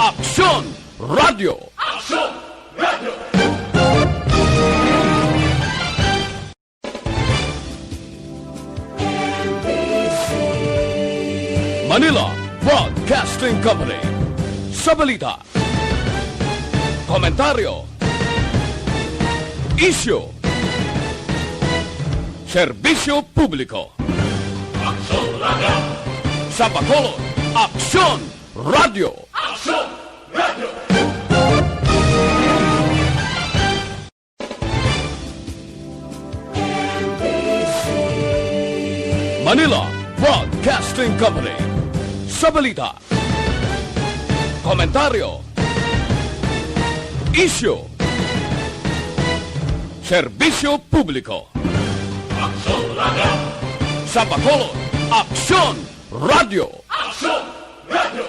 Aksyon Radio. Aksyon Radio. Manila Broadcasting Company. Sa balita, komentaryo, isyu, serbisyo publiko. Aksyon Radio. Sa Bacolod, Aksyon Radio. Aksyon Radio. Manila Broadcasting Company. Sa balita, komentaryo, isyu, serbisyo publiko. Aksyon Radio. Sa Bacolod, Aksyon Radio. Aksyon Radio.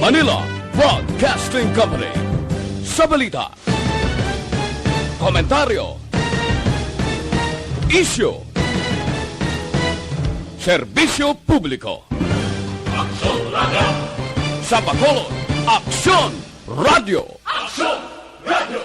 Manila Broadcasting Company. Sa balita, komentaryo, isyu, serbisyo publiko. Aksyon Radio. Sa Bacolod, Aksyon Radio. Aksyon Radio.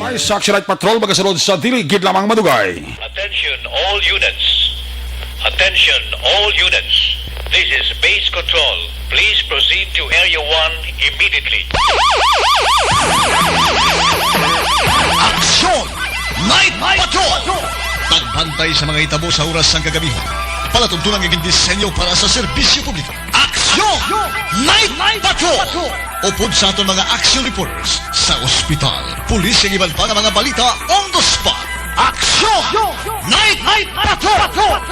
May Saxonite Patrol magasunod sa diligid lamang madugay. Attention all units. Attention all units. This is base control. Please proceed to Area 1 immediately. Aksyon! Night Patrol! Tagbantay sa mga itabo sa oras ng kagabihan. Palatuntunan ng disenyo para sa serbisyo publiko. Aksyon! Night Patrol! Upod sa aton mga action reporters sa ospital, pulis ang iban pa ng mga balita on the spot. Aksyon! Night Patrol!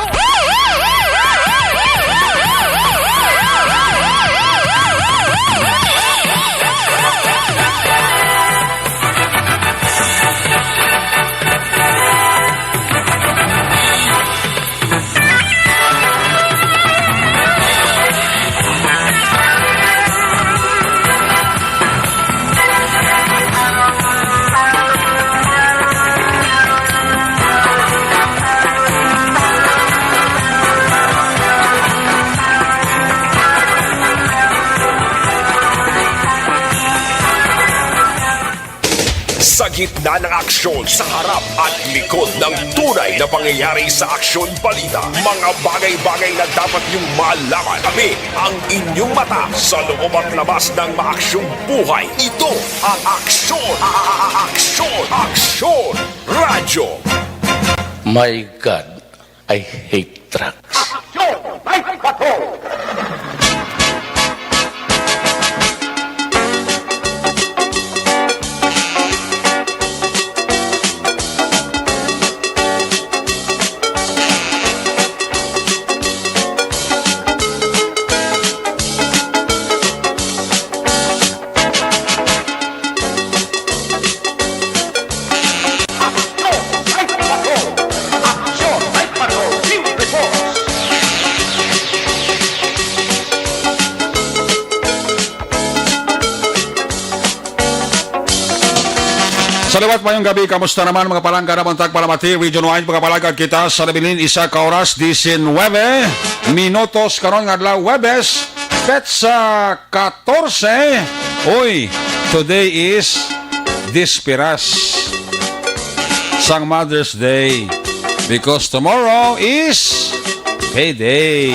Sa gitna ng aksyon, sa harap at likod ng tunay na pangyayari sa Aksyon Balita, mga bagay-bagay na dapat niyong malaman. Kami ang inyong mata sa loob at labas ng maaksyong buhay. Ito ang Aksyon! Aksyon Radio! My God, I hate trucks. Aksyon Night Patrol. Sa liwat mayong gabi, kamusta naman mga palangga na bantag palamati, Region 1, mga palangga kita sa nabilin isa ka oras, 19 minutos karon nga adlaw Webes, petsa 14. Uy, today is Disperas, sang Mother's Day, because tomorrow is payday.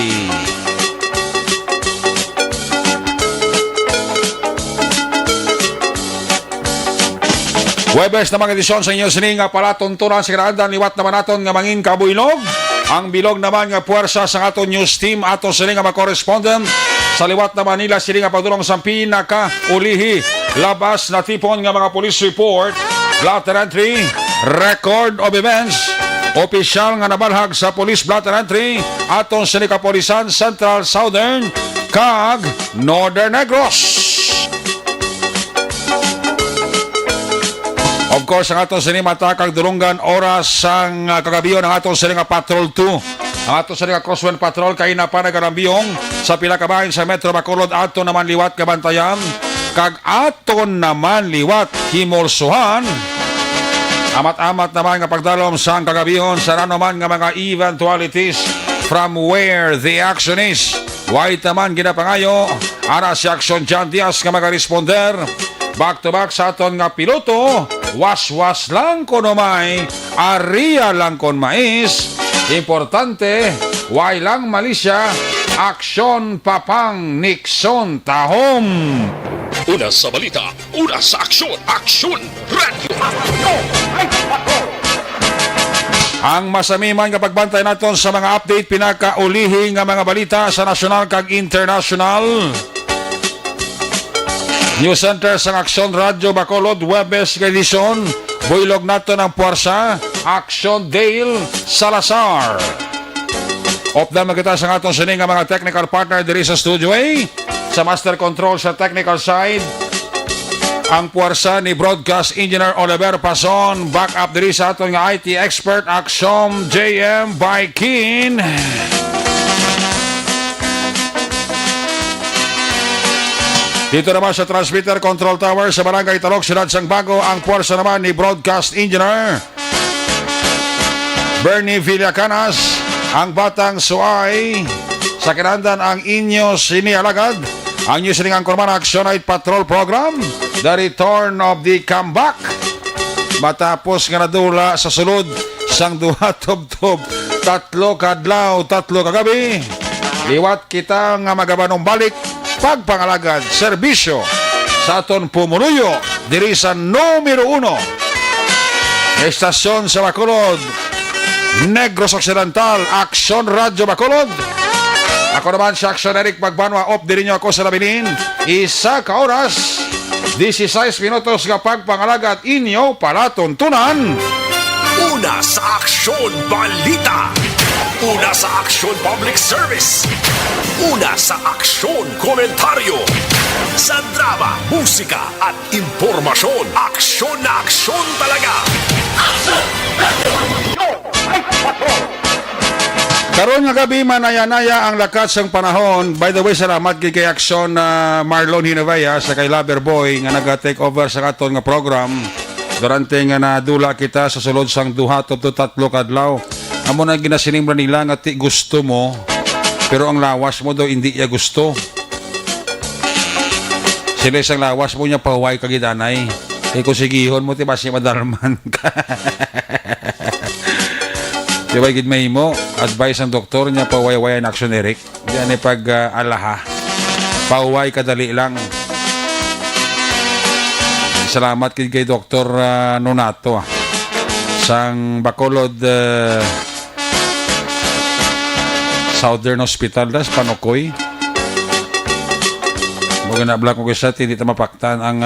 Webes na mga edisyon sa inyo sini nga pala tuntunan sa kinaadan liwat naman naton nga mangin kabuilog. Ang bilog naman nga puwersa sa aton news team aton sini nga correspondent sa liwat na Manila sini nga padulong sa pinaka-ulihi labas na tipon nga mga police report, blotter entry, record of events, opisyal nga nabalhag sa police blotter entry aton sini kapolisan Central Southern kag Northern Negros. Of course, ang atong sinimata kag dulungan oras sang kagabiyon ang atong sining Patrol 2. Ang atong sining Crosswind Patrol kay na pa nagarambiyong sa pila ka bahin sa Metro Bacolod ato naman liwat kabantayan kag aton naman liwat himulsuhan amat-amat naman nga pagdalom sa kagabihon sa naman nga mga eventualities from where the action is. White naman ginapangayo ara si Action John Diaz nga mag-responder back to back sa aton nga piloto. Was-was lang kono may aria lang kon mais. Importante why lang Malaysia aksyon papang Nixon tahom. Una sa balita, una sa aksyon, Aksyon Radio. Ang masami man nga pagbantay naton sa mga update pinakaulihi nga mga balita sa nasyonal kag international. News Center sa Aksyon Radio Bacolod, Webes edisyon. Builog nato ng puwersa, Action Dale Salazar. Opdan magkita sa aton sining nga mga technical partner diri sa Studio A. Sa Master Control sa technical side, ang puwersa ni Broadcast Engineer Oliver Pason. Back up diri sa aton nga IT expert, Axom JM Baikin. Dito naman sa Transmitter Control Tower sa Barangay Talok, Siyudad Sangbago, ang puwersa naman ni Broadcast Engineer Bernie Villacanas. Ang Batang Suay sa kinandan ang inyo sinialagad ang inyo siningang kurman Action Night Patrol Program, The Return of the Comeback. Matapos nga nadula sa sulod sang duha tub-tub, 3 kadlaw 3 kagabi, liwat kita nga magabanong balik pagpangalagad serbisyo sa aton pumunuyo diri sa numero 1 estasyon sa Bacolod, Negros Occidental, Action Radio Bacolod. Ako naman si Action Eric Magbanwa, off diri nyo ako sa labilin. Isa ka oras, 16 minutos nga pagpangalagad inyo palatuntunan. Una sa Aksyon Balita. Una sa Aksyon Public Service. Una sa Aksyon Komentaryo. Sa drama, musika at impormasyon, aksyon na aksyon talaga. Karon nga gabi manaya-naya ang lakas ng panahon. By the way, salamat kay Action Marlon Hinavaya sa kay Lover Boy nga naga-take over sa aton nga program. Durante nga nadula kita sa sulod sang duha to 3 kadlaw. Amo na ginasining nila nga ti gusto mo, pero ang lawas mo daw hindi iya gusto. Sila isang lawas mo niya pahuway kagidanay. Eh kung sigihon mo ti basi madalman ka. Diba gid may mo advice ang doktor niya pahuway-way ang Action Eric. Diyan ay pag-alaha. Pahuway kadali lang. Salamat kay Dr. Nonato sang Bacolod Southern Hospital das Panukoy. Magana bla ko kaysa hindi ta mapaktan ang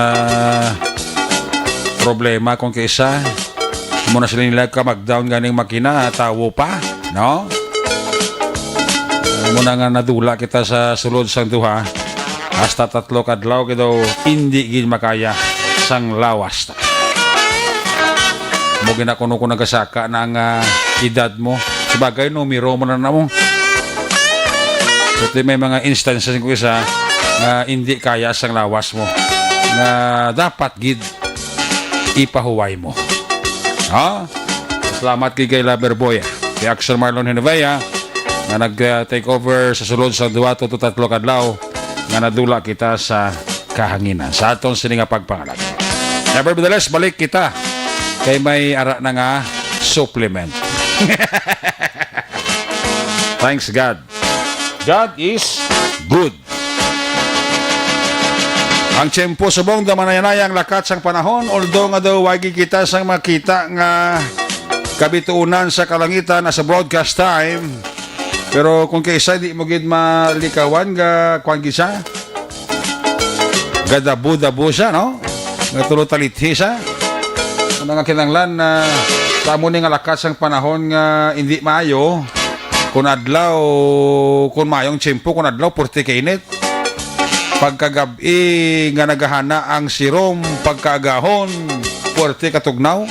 problema kung kaysa muna sila nila ka mag-down ganing makina tawo pa, no? Muna nga nadula kita sa sulod sang duha hasta 3 kadlaw kidaw hindi gid makaya sang lawas ta. Mo ginakuno ko nagasaka na ang edad mo. Sabagay numero mo na mo. So may mga instances ko isa nga hindi kaya sang lawas mo. Nga dapat gid ipahuway mo. Ha? Salamat kay Lover Boy. Kay Action Marlon Hinavaya nga nag-take over sa sulod sa 2 to 3 kadlaw nga nadula kita sa kahanginan sa aton sininga pagpangalag. Nevertheless, balik kita kay may ara na nga supplement. Thanks God. God is good. Ang tiyempo subong da manayanayang lakat sang panahon, although nga daw wagi kita sang makita nga kabituunan sa kalangitan na sa broadcast time. Pero kung kaysa di mo gid malikawan ga kwan gisa, gadabu-dabu siya, no? Nga tulotalithi siya. Kung nga kinanglan na sa mo nga lakat sang panahon nga hindi maayo, kung adlaw, kung mayong tiyempo, kung adlaw, purti kainit. Pagkagabi nga nagahana ang sirom, pagkaagahon, puwerte katugnaw.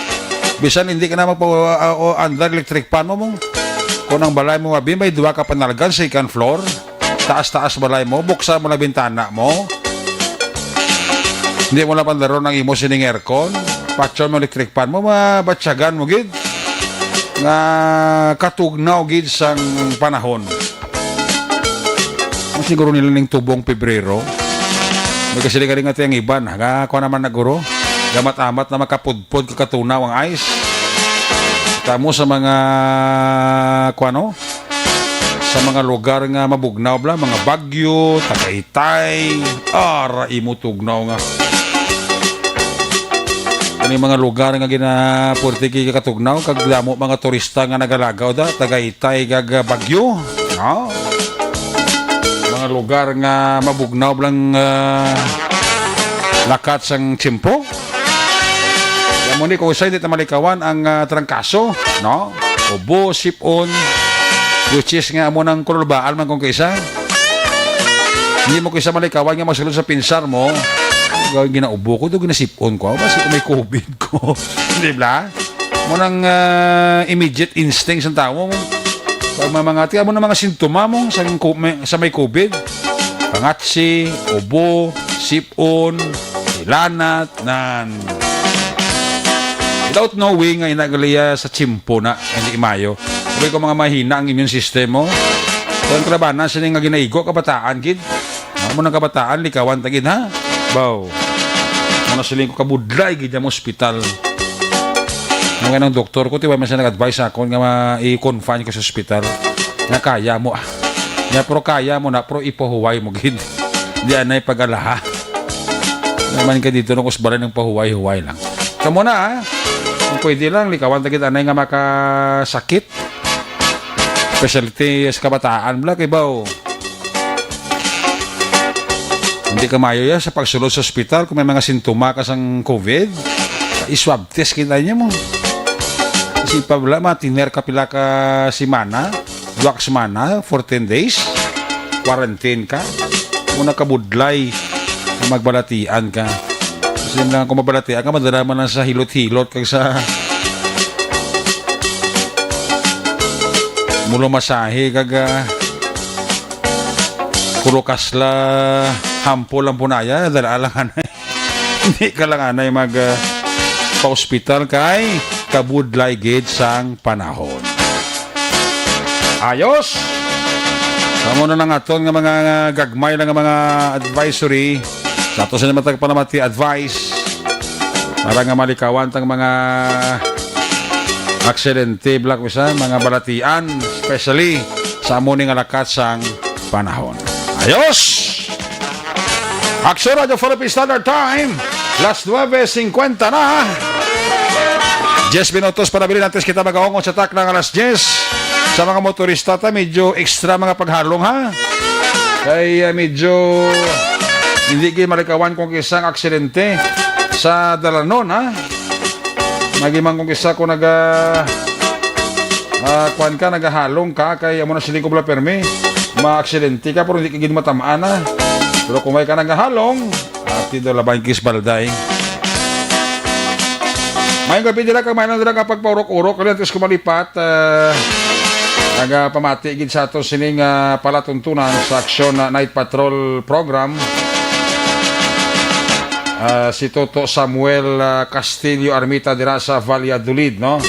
Bisan hindi ka na magpa-under electric pan mo. Kung ang balay mo mabi, may 2 ka panalgan sa second floor. Taas-taas balay mo, buksa mo na bintana mo. Hindi mo na pandaro ng imo sining aircon. Patson mo electric fan mo, mabatsyagan mo gid. Nga katugnaw gid sang panahon. Siguro nila ning tubong Pebrero. May kasi ka rin nga tiyang iban. Ako naman na guro. Gamat-amat na makapudpod kakatunaw ang ice. Tamo sa mga sa mga lugar nga mabugnaw bla, mga Bagyo, Tagaytay, ara imo tugnaw nga. Ano yung mga lugar nga ginapurtiki kakatugnaw, kag damo mga turista nga nagalagaw da, Tagaytay kag Bagyo. No? Mga lugar nga mabugnaw blang lakat sang tiyempo. Muni kung isa hindi na malikawan ang trangkaso, no? Ubo, sipon, which is nga mo ng kulubaan man kung kaisa. Hindi mo kaisa malikawan nga masulod sa pinsar mo, gawin ginaubo ko, doon ginasipon ko, kasi kung may COVID ko. Hindi ba? Mo ng immediate instinct sa tao mo. Pag mga mo ng mga sintoma mo sa may COVID, pangatsi, ubo, sipon, ilanat, without knowing nga inagaliya sa tsimpo na hindi imayo. Sabi ko mga mahina ang immune system mo. So ang trabanan sa nga ginaigo kabataan kid. Mo ng kabataan likawan tagid ha. Baw. Mo siling ko kabudlay gid mo ospital. Mga nang doktor ko tiwa man siya nag-advise ako nga i-confine ko sa ospital. Nga kaya mo. Nga pero kaya mo na pero ipahuway mo gid. Di anay pag-alaha. Naman ka dito nung kusbaran ng pahuway-huway lang. Kamo na ha. Kung pwede lang, likawan tagit anay nga makasakit. Specialty sa kabataan bla kay baw. Hindi ka mayo ya sa pagsulod sa ospital kung may mga sintoma ka sang COVID. I-swab test kita niya mo. Kasi pa bla matiner ka pila ka simana, 2 semana for 10 days. Quarantine ka. Muna kabudlay magbalatian ka. Kasi lang kung mabalatian ka, madaraman na sa hilot-hilot kag sa mulo masahe kag kulukas la hampol ang punaya, dala lang anay. Hindi ka lang anay mag pa-hospital kay kabudlay gid sang panahon. Ayos! Kamo na lang aton nga mga gagmay lang nga mga advisory. Sato sa naman panamati advice para nga malikawan tang mga aksidente black wisa, mga balatian, especially sa amo nga lakat sang panahon. Ayos! Action Radio Philippine Standard Time, las 9:50 na. 10 minutos para bilhin natin kita mag-aongon sa tak ng alas 10. Sa mga motorista ta, medyo extra mga paghalong ha. Kaya medyo hindi kayo malikawan kung isang aksidente sa Dalanon, ha? Magimang kung isa kung nagahalong ka, kaya mo na siling ko bala permi, ma-aksidente ka, pero hindi ka matamaan, ha? Pero kung may ka nagahalong, at ito labang kis balday. Mayong gabi nila, kamayan nila kapag paurok-urok, kaya natin kumalipat, nagpamati gid sa ato sining palatuntunan sa Aksyon Night Patrol program. Si Toto Samuel Castillo Armita dira sa Valladolid, no?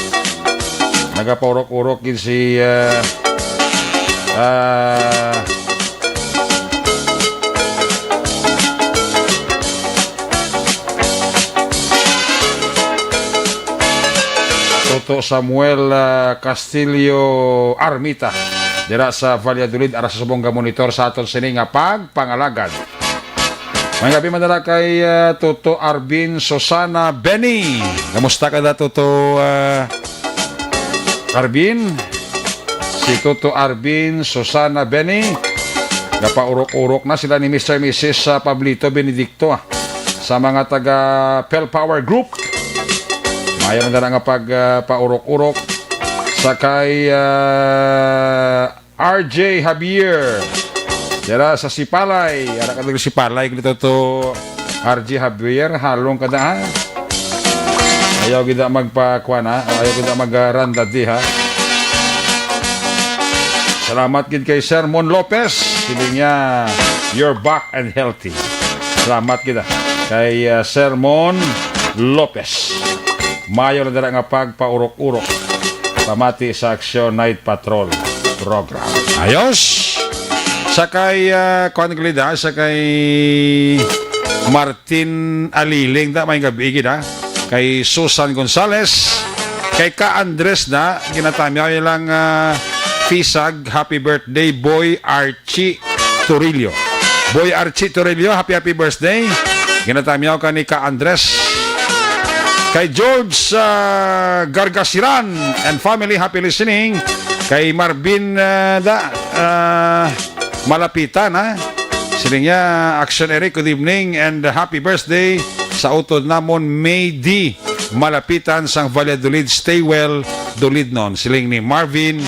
Nagapaurok-urok gid si Toto Samuel Castillo Armita dira sa Valladolid ara sa subong monitor sa aton sini nga pagpangalagad. May gabi madala kay Toto Arbin Susana Benny. Kamusta ka da Toto Arbin? Si Toto Arbin Susana Benny. Napaurok-urok na sila ni Mr. and Mrs. Pablito Benedicto sa mga taga Pel Power Group. Mayon na nga paurok-urok sa kay RJ Javier dira sa Sipalay. Ara ka si Sipalay dito to RJ Javier halong kada ha. Ayaw kita magpakuan ha. Ayaw kita magranda di ha. Salamat gid kay Sir Mon Lopez. Siling niya, you're back and healthy. Salamat kita. kay Sermon Lopez. Mayo na dala nga pagpaurok-urok pamati sa Action Night Patrol program. Ayos! Sakay kuan glida sakay Martin Aliling da may gabi gid kay Susan Gonzales, kay Ka Andres na ginatamyaw lang Fisag, happy birthday Boy Archie Torillo. Boy Archie Torillo, happy birthday. Ginatamyaw ka ni Ka Andres. Kay George Gargasiran and family, happy listening. Kay Marvin Malapitan siling niya, Action Eric, good evening and happy birthday sa utod namon May D. Malapitan sang Valladolid, stay well Dolid non. Siling ni Marvin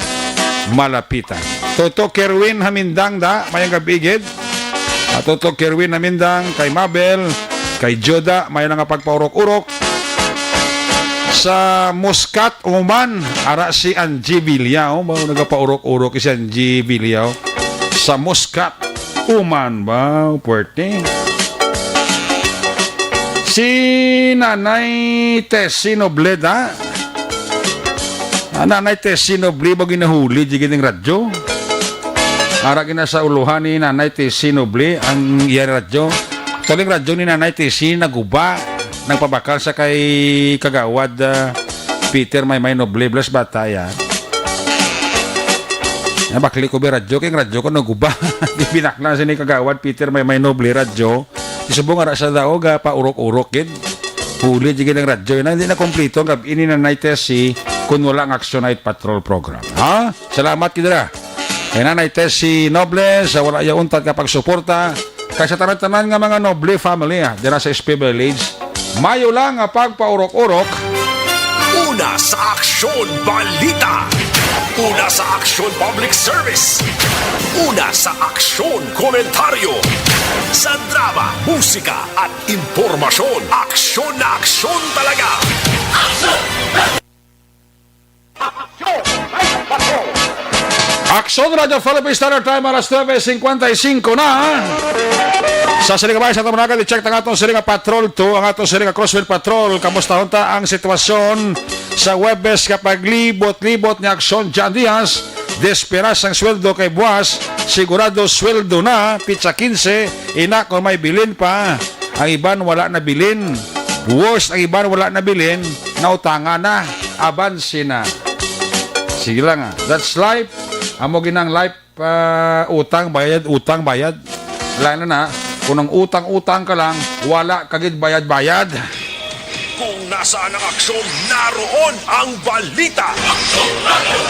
Malapitan. Toto Kerwin Hamindang mayang gabigid. Toto Kerwin Hamindang, kay Mabel, kay Joda, may nga pagpaurok-urok. Sa Muscat, Oman, ara si Angie Villaw. Nagapaurok-urok si Angie Villaw. Sa Muscat, Oman ba? Puwerte. Si Nanay Tessie Nobleda. Nanay Tessie Noble ba ginahuli di gining radyo? Ara gina sa uluhan ni Nanay Tessie Noble ang iya radyo. Tuling radyo ni Nanay Tessie naguba, nagpabakal sa kay kagawad Peter Maymay Noble Blas Bataya. Bakli ko ba radyo, kaya radyo ko naguba. Binakla sa ni kagawad Peter Maymay Noble radyo. Isubong ara sa daog pa urok-urok gid. Huli di ng radyo na hindi na kompleto ang ini na Nanay Tessie kung wala ang Action Night Patrol program. Ha? Salamat kidra. Kaya Nanay Tessie Noble sa wala ya untat kapag suporta. Kaya sa tanan-tanan nga mga Noble family dira sa SP Village. Mayo lang nga pagpaurok-urok. Una sa Aksyon Balita. Una sa Aksyon Public Service. Una sa Aksyon Komentaryo. Sa drama, musika at impormasyon. Aksyon na aksyon talaga. Aksyon Radio Philippines Standard Time alas 9:55 na. Sa silinga bayan sa Tamunaga, i-check ang atong silinga Patrol 2, ang atong silinga Crossfield Patrol. Kamusta hunta ang sitwasyon sa Webes kapag libot-libot ni Aksyon John Diaz. Desperas ang sweldo kay buwas, sigurado sweldo na, pizza 15, ina kung may bilin pa. Ang iban wala na bilin. Worst, ang iban wala na bilin, nautangan na, abansi na. Sige lang that's life. Amo ginang life, utang bayad. Wala na kung ang utang ka lang, wala kagid bayad. Kung nasaan ang aksyon, naroon ang balita. Aksyon Radio.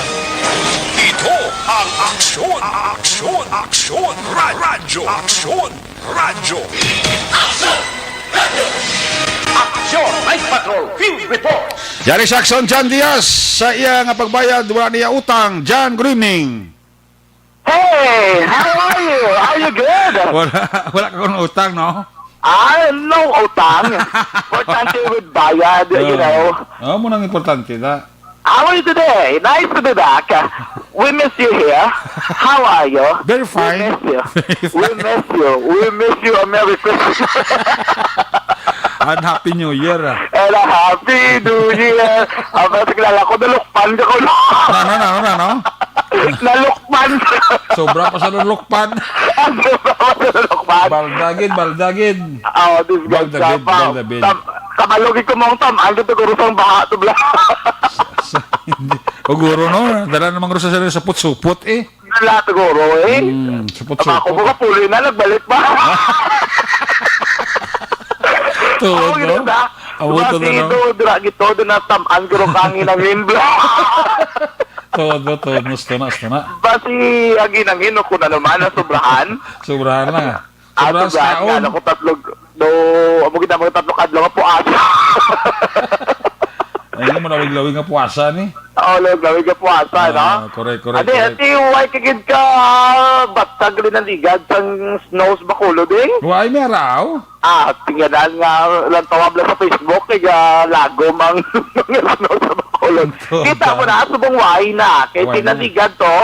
Ito ang Aksyon Radio. Aksyon Radio. Action Night Patrol Field Report. Yari sa Aksyon John Diaz, sa iya nga pagbayad, wala niya utang. John, good evening. Hey, how are you? Are you good? Wala ka kung utang, no? No utang. Importante with bayad, you know. Mo nang importante na. How are you today? Nice to be back. We miss you here. How are you? Very fine. We miss you. We miss you. A Merry Christmas. And Happy New Year. And a Happy New Year. Ang naglala ko, nalukpan ka ko. No? Nalukpan. Sobra pa sa lulukpan. Sobra pa sa lulukpan. Baldagid. Oh, this guy's Baldabid. Kamalogin ko mong tam. Ang dito guro sang baha to bla. O guro, no? Dala namang rusa sila sa supot eh. Dala to guro eh. Supot-supot. Ako buka puli na, nagbalik pa. Tuwod, no? Awot na, no? Dira gito, doon na tamaan ko rin kangin ang himbla. Tuwod, Gusto na. Basi, agin-angin ko na naman, sobrahan. Sobrahan na. Sobrahan sa nga, kaon. ako tatlog, amugin na mga tatlong kadlaw nga po asa. Ay, mo nawig-lawig nga puwasa ni. Oo, lawig nga po asa, no? Correct. Ati, huwag kagid ka, batag rin ang ligad sang snows bakulo din. Why, may araw? Tingnan nga, lang tawab lang sa Facebook, kaya lagom ang snows sa bakulo. Kita mo na, subong wahay na. Kaya Wahay na. tinaligan to,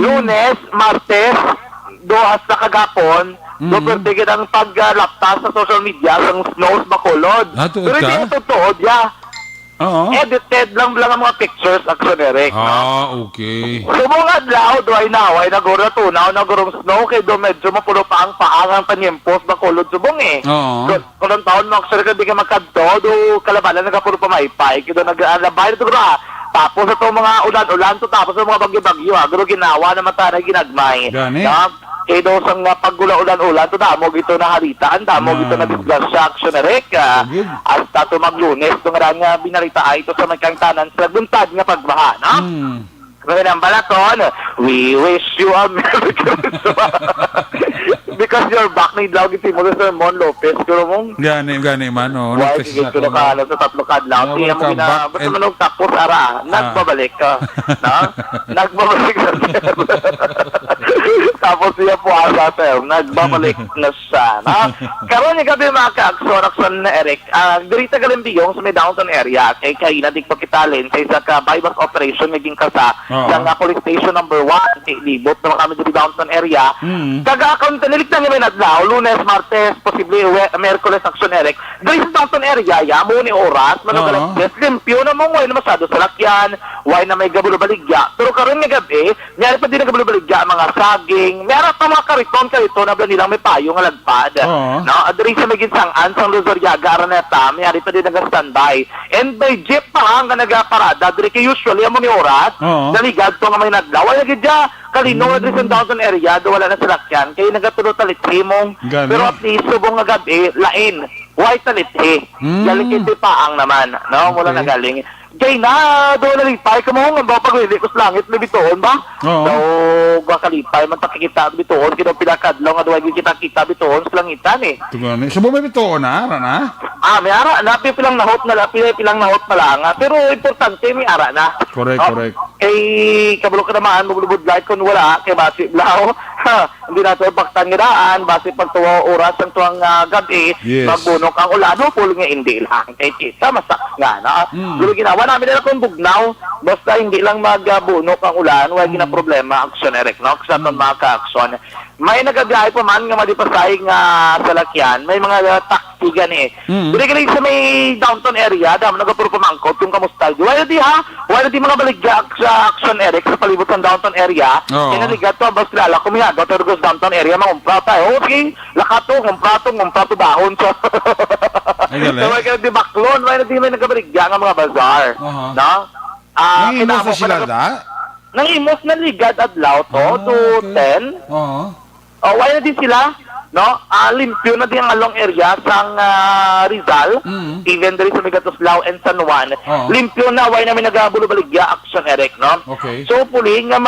Lunes, Martes, dohas na kagapon, So, pertigid ang pag-laptas sa social media ng snows bakulod. Tuod Pero ka? hindi yung totoo, yeah. Oo. Edited lang ang mga pictures, Action Eric. Okay. So mga adlaw, duay na guro tunaw na gurong snow, kay do medyo mapulo pa ang paangang panyempos bakulod subong eh. Oo. Kulong taon mo, actually, ka di ka magkanto, do kalabalan nagkapulo pa maipay, kaya nag-alabay ito tapos ito mga ulan-ulan to, tapos ang mga bagyo-bagyo, guro ginawa na mata na ginagmay. Gani. Kaya daw sang pag-ulan-ulan to, damog ito na halitaan, damog ito na disgrasya, Action Eric. Hasta ito maglunes, ito nga binarita ay ito sa magkangtanan sa buntad nga pagbaha, no? Kaya ng balaton, we wish you a Merry Christmas. Because you're back ni Dlaw giti mo sa Mon Lopez, pero mong Gani man. why sige ko ka sa tatlo kadlaw, tiya mo gina, basta manog tapos ara, nagbabalik ka, no? Nagbabalik sa tapos siya po asa sir, nagbabalik na siya, no? Karon ni gabi mga ka-aksyon na Eric, dirita galimbiyong sa may downtown area, kay kaina dik pakitalin sa isa ka bypass operation naging kasa sa police station number 1, kay libot na kami diri downtown area. Taga-account nilik na may nadlaw, Lunes, Martes, posible Miyerkules, Action Eric. Diri sa downtown area, ya mo ni oras, manogalas, limpyo na mo, way na masyado sa lakyan, way na may gabulo baligya. Pero karon nga gabi, nyari pa din na gabulo baligya, mga saging, meron pa mga kariton na nilang may payo nga lagpad. No, diri sa maging sangan sang Luzuriaga Araneta, mayari pa din nag-standby. And by jeep pa nga nagaparada, diri kay usually amo ni oras, naligad to nga may nadlaw. Wala gid ja kalino diri sa downtown area, do wala na sa lakyan, kay nagatulot talit himong. Pero at least subong nga gabi lain. Why talit galing kay paang naman, no, wala na galing. Kay na do na lipay ka mo nga paglili ko sa langit may bituon ba? So gakalipay man takikita bituon kino pinakadlaw nga duwa kita bituon sa langitan eh. Tugani. Subo may bituon na, na? May ara na pilang nahot na pilang nahot pa lang. Pero importante may ara na. Correct. Kay kabalo ka naman magbulubod light kun wala kay basi blaw. Hindi na to baktan nga daan basi pag tuwa oras ang tuwang gabi magbunok ang ulan pul nga hindi lang kay kita masak nga na. Pero ginawa namin nila kung bugnaw basta hindi lang magbunok ang ulan wala gina problema Action Eric no sa ton mga ka-action. May nagabiyahe pa man nga madipasay nga sa lakyan may mga taxi gani. Dili sa may downtown area damo nagapuro pamangkot yung kamusta. Wala di mga baligya sa Action Eric sa palibot ng downtown area. Kinaligat to basta lala kumihaga to sa downtown area mangumpra tayo. Okay, lakato ngumprato dahon so. So may di baklon may nagabaligya nga mga bazaar. No? Nangimos na sila da? Nangimos na ligad adlaw to 10. Why na din sila? No? Limpyo na din ang along area sang Rizal, even there is sa Megatuslao and San Juan. Limpyo na, why namin nagabulo baligya Action Eric, no? Okay. So, puli nga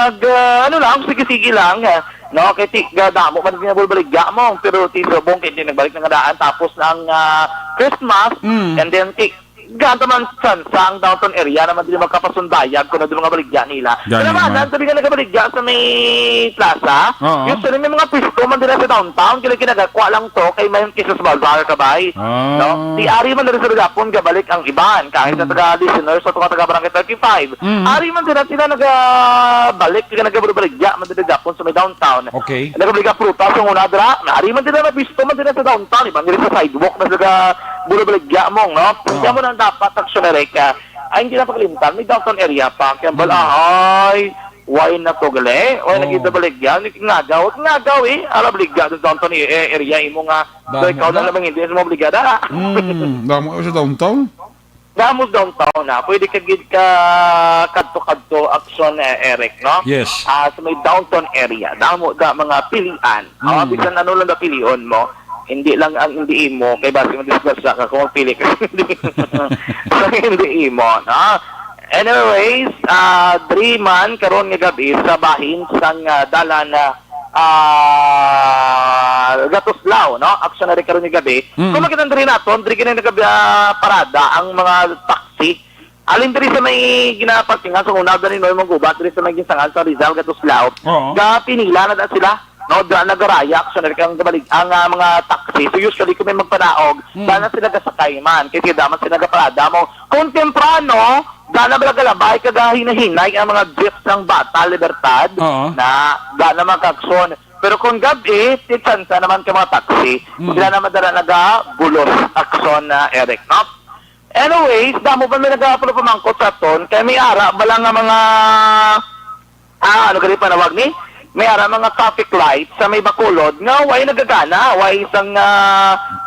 sige lang, no? Kaya damo man ginabulo baligya mo, pero tisabong kaya hindi nagbalik ng daan, tapos ng Christmas, and then ganta man sa ang downtown area naman din magkapasundayag kung na din mga baligya nila. Kaya naman, sabi nga nagkabaligya sa may plaza, usually may mga pisto man din sa downtown, kaya kinagakwa lang to kay may kisas bazaar kabay. No? Di ari man din sa Gapon gabalik ang iban, kahit sa taga-listeners o taga-barangay 35. Ari man din sila nagabalik, kaya nagkabaligya man din sa Gapon sa may downtown. Okay. Nagkabaligya prutas yung una dra, ari man din na pisto man din sa downtown, iban din sa sidewalk na bulo-baligya mong, no? Kaya mo nang dapat Action Eric, ay hindi na paglimtan, may downtown area pa, kaya balahay, why na to gali? Why na kita baligya? Ngagaw baligya sa downtown area, imo nga, so ikaw na lamang hindi sa mga baligya da. Damo sa downtown? Damo downtown na, pwede ka gid ka kadto Action Eric, no? Yes. Sa may downtown area, damo mga pilian. Bisan ano lang na pilion mo, hindi lang ang hindi mo kay base mo disgrasya ka kung pili ka hindi mo no? Anyways, 3 man karon nga gabi sa bahin sang dalan Gatuslao, no? Action Eric karon nga gabi. Kung makita rin naton diri kini nagabi parada ang mga taxi alin diri sa may ginaparkingan sa una diri no mong gubat diri sa may gisangan sa Rizal Gatuslao. Ga pinila na sila. No, nagaraya Action Eric ang mga taxi. So usually kung may magpanaog, dana sila kasakay man. Kasi daman sila nagaparada mo. Kung temprano, dana balagalabahay kagahin-hinay ang mga jeeps ng Bata Libertad na dana magkakson. Pero kung gabi, titsansa naman ka mga taxi, sila naman dala nag-bulos aksyon na Eric, no? Anyways, damo pa may nag-apalo pamangkot sa ton, kaya may ara, bala nga mga, ano ganit panawag ni? May ara mga traffic lights sa may Bacolod, nga way nagagana, way isang,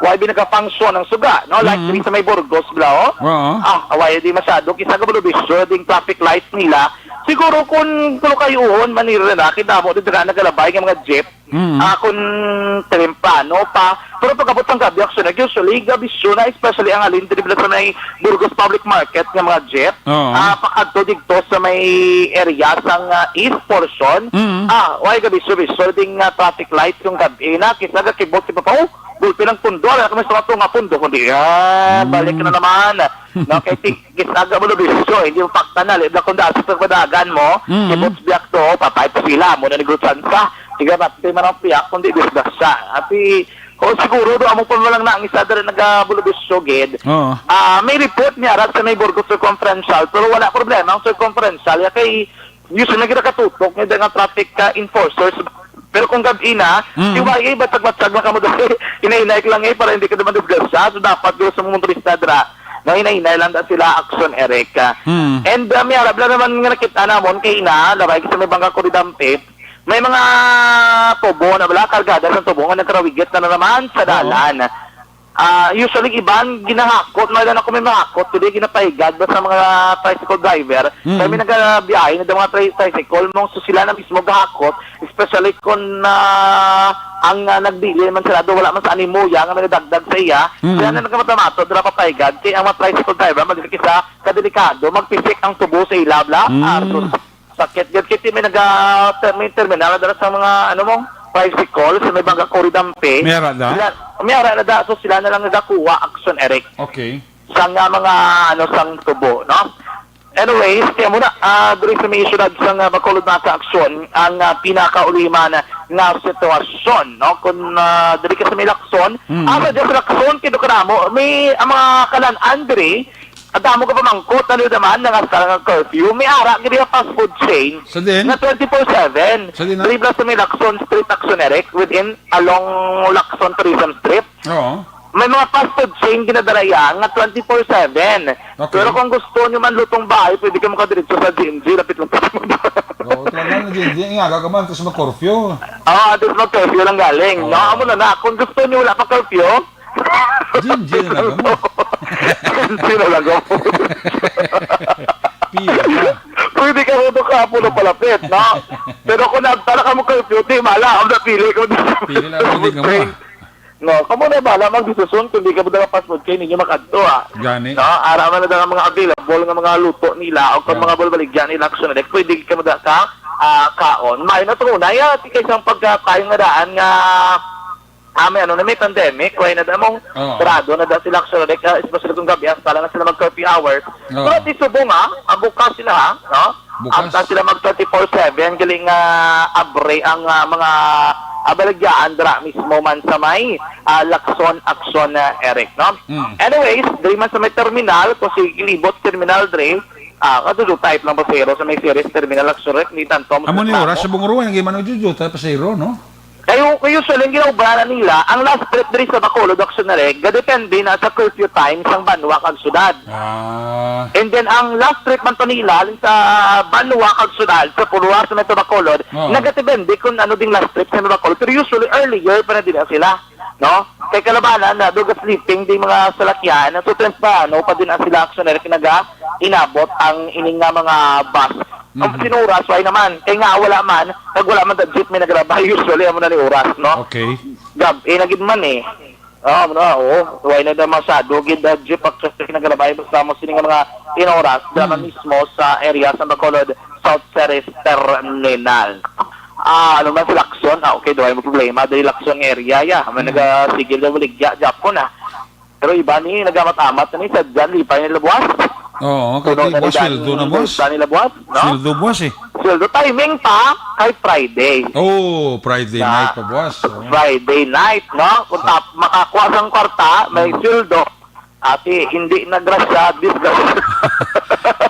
way binagafunction ng suga, no? Like sa may Burgos, bla, Oo. way di masyado, kisa kabulubisyo, ding traffic lights nila, siguro kung kayo manira na, kita mo, dito na nagalabay ng mga jeep, kung temprano pa, pero pagkabot ng gabi, usually, gabi na, especially ang alin, dito sa may Burgos Public Market ng mga jeep, pakadto dito sa may area sang east portion, why gabi ding traffic lights yung gabi na, kisa gakibot si Papa, bulpi ng pundo, alam kami sa nga pundo, kundi balik na naman. No, kay gisaga mo lubisyo, hindi mo paktanal, ibla kung daan sa pagpadagan mo, kibots biyak to, papay pa sila, muna nigutsan sa, tiga natin man ang piyak, kundi bisdas siya. Ati, kung siguro doon mo pa lang na ang isa na nagabulubisyo, gid, may report niya rat sa may Burgos Circumferential, pero wala problema, ang Circumferential, kay usually nagkatutok, may mga traffic enforcers, pero kung gabi na, iwagay, batsag-batsag lang ka mo doon, inainay lang para hindi ka naman disgrasya, so dapat doon sa mga motorista dra, no, inainay lang sila action, Eric. And may arab lang naman nga nakita namon, kay ina, labay sa may bangka Coridampe, may mga tubo na wala, kargada ng tubo, nga nagkarawigit na naman sa dalan. Usually iban ginahakot, may lang ako may mahakot, today ginapahigad ba sa mga tricycle driver, kami nagabiyahe na mga tricycle mong so sila na mismo gahakot, especially kung ang nagbili naman sila do wala man sa animuya nga nagdagdag sa iya, sila na nagkamatamato dala papahigad, kaya ang mga tricycle driver magkikisa kadelikado, magpisik ang tubo sa ilabla, sakit gad kiti may terminal dala sa mga ano mo tricycle sa may bangka Coridampe. May ara na so sila na lang nagakuha action, Eric. Okay. Sang mga sang tubo, no? Anyways, kaya muna diri sa may syudad sang Bacolod na sa aksyon ang pinakauliman na sitwasyon, no? Kung diri ka sa may Lacson, sa Lacson kido kanamo may ang mga kalan-an diri adamo ka pamangkot, ano naman, nangasal ng curfew, may ara, gini fast food chain, so din? na 24/7, so din, dribla sa may Lacson Street Action, Eric, within, along Lacson Tourism Strip. Oo. May mga fast food chain ginadalaya nga 24/7. Okay. Pero kung gusto nyo man lutong bahay, pwede ka makadiretso sa GMG, lapit lang mo doon. Oo, talagang hindi nga, gagaman, tapos mag-curfew. Tapos mag-curfew lang galing. No, amo na, kung gusto nyo wala pa curfew, Gin na lang mo. Sino lang ako? Pwede ka rin ka po na palapit, no? Pero kung nagtala ka mo curfew, di mala, ang napili ko. Pili lang, hindi ka mo. No, kamo na bala magdisusun kung di ka mo dala passport kayo ninyo makadto, Gani. No, araman na dala mga available nga mga luto nila o kung mga balbaligyan nila action na pwede ka mo dala ka kaon. May natruna, kay isang pagkakayong nga daan nga may pandemic, kaya na damong sarado na dahil sila action na especially kung gabi, tala na sila mag-curfew hours. Pero di subo nga, bukas sila, no? Bukas sila mag 24/7, galing abre ang mga abalagyan dra mismo man sa may Lacson action, Eric, no? Anyways, diri man sa may terminal, kasi ilibot terminal dre, kadudo type lang pasero sa may series terminal action, ni tanto. Amo ni oras sa bunguruan, yung gimano juju, tayo pasero, no? Kayo usually ginaubara nila, ang last trip diri sa Bacolod action na rin, gadepende na sa curfew time sang Banwa kag syudad. And then ang last trip man to nila sa Banwa kag syudad sa Purua sa Metro Bacolod, nagadepende kung ano ding last trip sa Bacolod, pero usually earlier pa na din sila, no? Kay kalabanan na duga sleeping di mga salakyan, so temprano pa din sila action na kinaga inabot ang ining nga mga bus. Ang sinuras, why naman? Kaya nga, wala man, pag wala man jeep may nagrabay, usually, amo na ni oras, no? Okay. Gab, nagid man why na naman masyado, gid jeep, actually, nagrabay, basta mo sining mga inoras, drama mismo sa area sa Bacolod, South Ceres Terminal. Ano man sa Lacson, okay, doon mo problema, dahil Lacson area, may nagasigil na buligya, Japon, Pero iba ni, nagamat-amat, sa dyan, lipay nila buwas. Oo, kasi boss, sweldo na boss. Sweldo boss Sweldo timing pa kay Friday. Oh, Friday night pa boss. Friday night, no? Kung makakuha sang kwarta, may sweldo. Ati, hindi nagrasya, disgrasya.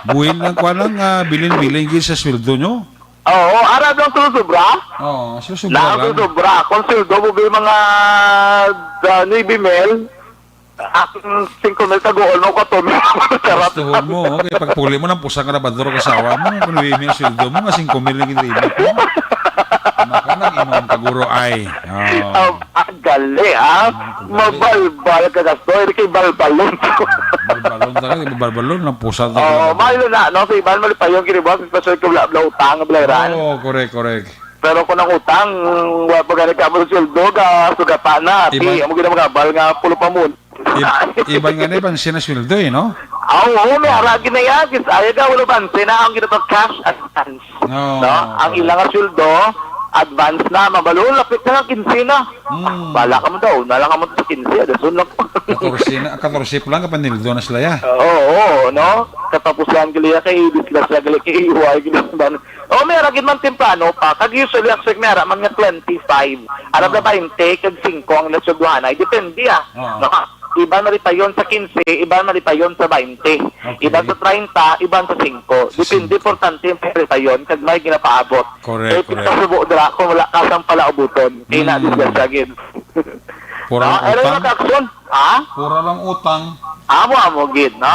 Buhin lang kwa lang, bilin-bilin sa sweldo nyo? Oo, arab lang susobra. Oo, susubra lang. Susobra. Kung sildo mo ba yung mga Navy Mail, ang 5 mil tagool mo ko, 2 mil. Gustuhon mo, okay, pag puli mo ng pusang karabador kasawa mo, kung may sildo mo, nga 5 mil lang yung limit mo. Maka nag-inom kaguro ay. Gali, ha? Mabalbal ka gasto. Hindi kay balbalon. Balbalon talaga, balbalon ng pusa Oo, talaga. mahalo na, no? Sa iban, mali pa yung kiribos, especially kung wala utang, blayran. Oo, correct. Pero kung ang utang, wala pa ganit ka mo sa sildo, sugata na. Iba- Amo gina magabal nga pulo pa mo. Iban nga na, pansin na sweldo eh, no? Oo, may aragin na yan. Kasi ayaw ka, wala bansin na ang ginito cash advance. Oo. No? Ang ilang nga sweldo, advance na, mabalo, lapit na ng 15 na. Bala ka mo daw, nalang ka mo sa 15, adasun lang. 14 pa lang kapanildo na sila ya. Oo, no? Katapusan gali kay dislas gali kay iway gali ban. Oh, may aragin man temprano pa. Kag usually ang sig mera man nga 25. Arab na 20 kag 5 ang lasugwan ay depende Oo. No? Iba na rin pa yun sa 15, iba na rin pa yun sa 20. Iba sa 30, iba sa 5. Depende, importante yung rin pa yun, kag may ginapaabot. Correct. Pinasubo dra, kung wala kasang pala abuton. Kaya na dislasagin. Pura lang Ano yung utang. nakaksyon? Ha? Pura lang utang. Amo gid, no?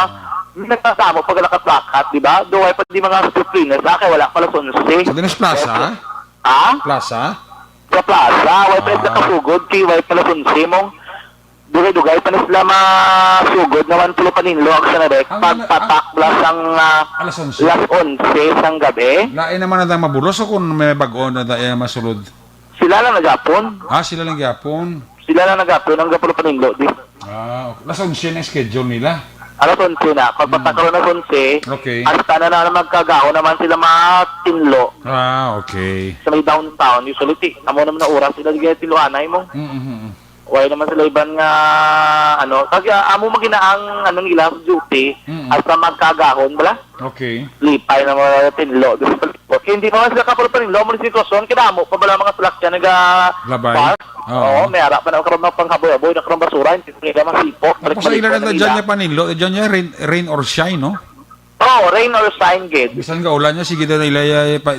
Nagkasama pag nakaplakat, di ba? Duway pa di mga discipline sa akin, wala pala sunsi. Sa Dinas Plaza? Ha? Plaza? Sa plaza, way pa rin nakasugod, kay way pala sunsi mong dugay-dugay pa na sila masugod naman pulo paninlo ang sanarek. Pagpatakblas ang Alas 11. las 11 sang gabi. Lain naman na tayong mabulos o kung may bago na tayo masulod? Sila lang nagapon. Sila lang yapon. Sila lang nagapon ang pulo paninlo. Di. Okay. Alas 11 na schedule nila. Alas 11 na. Pagpatakaroon na 11, Okay. hasta na magkagao naman sila matinlo. Okay. Sa may downtown, usually, amo naman na oras sila di tiluanay mo. Wala naman sila iban nga, kasi amo maginaang, nila, duty, hasta magkagahon, bala? Okay. Lipay na mga tinlo. Hindi pa sila kapal pa rin, mo ni sitwasyon, kinamo pa bala mga salak dyan, Labay. park. Oo. Oo, may harap pa na karoon ng panghaboy-aboy, nakaroon basura, hindi nila masipok. Tapos sa ilan na dyan niya panilo, dyan niya rain or shine, no? Oo, rain or shine, gid. Bisan ka ulan niya, sige na nila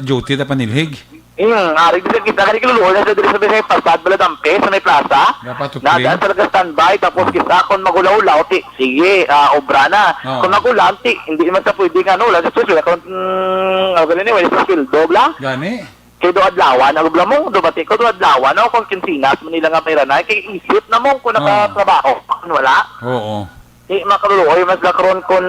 duty na panilhig. Ari din kita kani kiluluwa na sa diri sa bisay pasad bala dampe sa may plaza. Dapat to Na clean. daan talaga standby tapos kita kon magulaw-ulaw ti sige obra na. Oo. Kung magulan ti hindi man sa pwede nga no wala sa susunod kon ni wala sa field dobla. Gani. Kay do adlawan ang obra mo do bati ko do adlawan no kon kinsinas manila nga pera na kay isip na mo kung nakatrabaho wala. Oo. Di makaluluoy mas lakron kon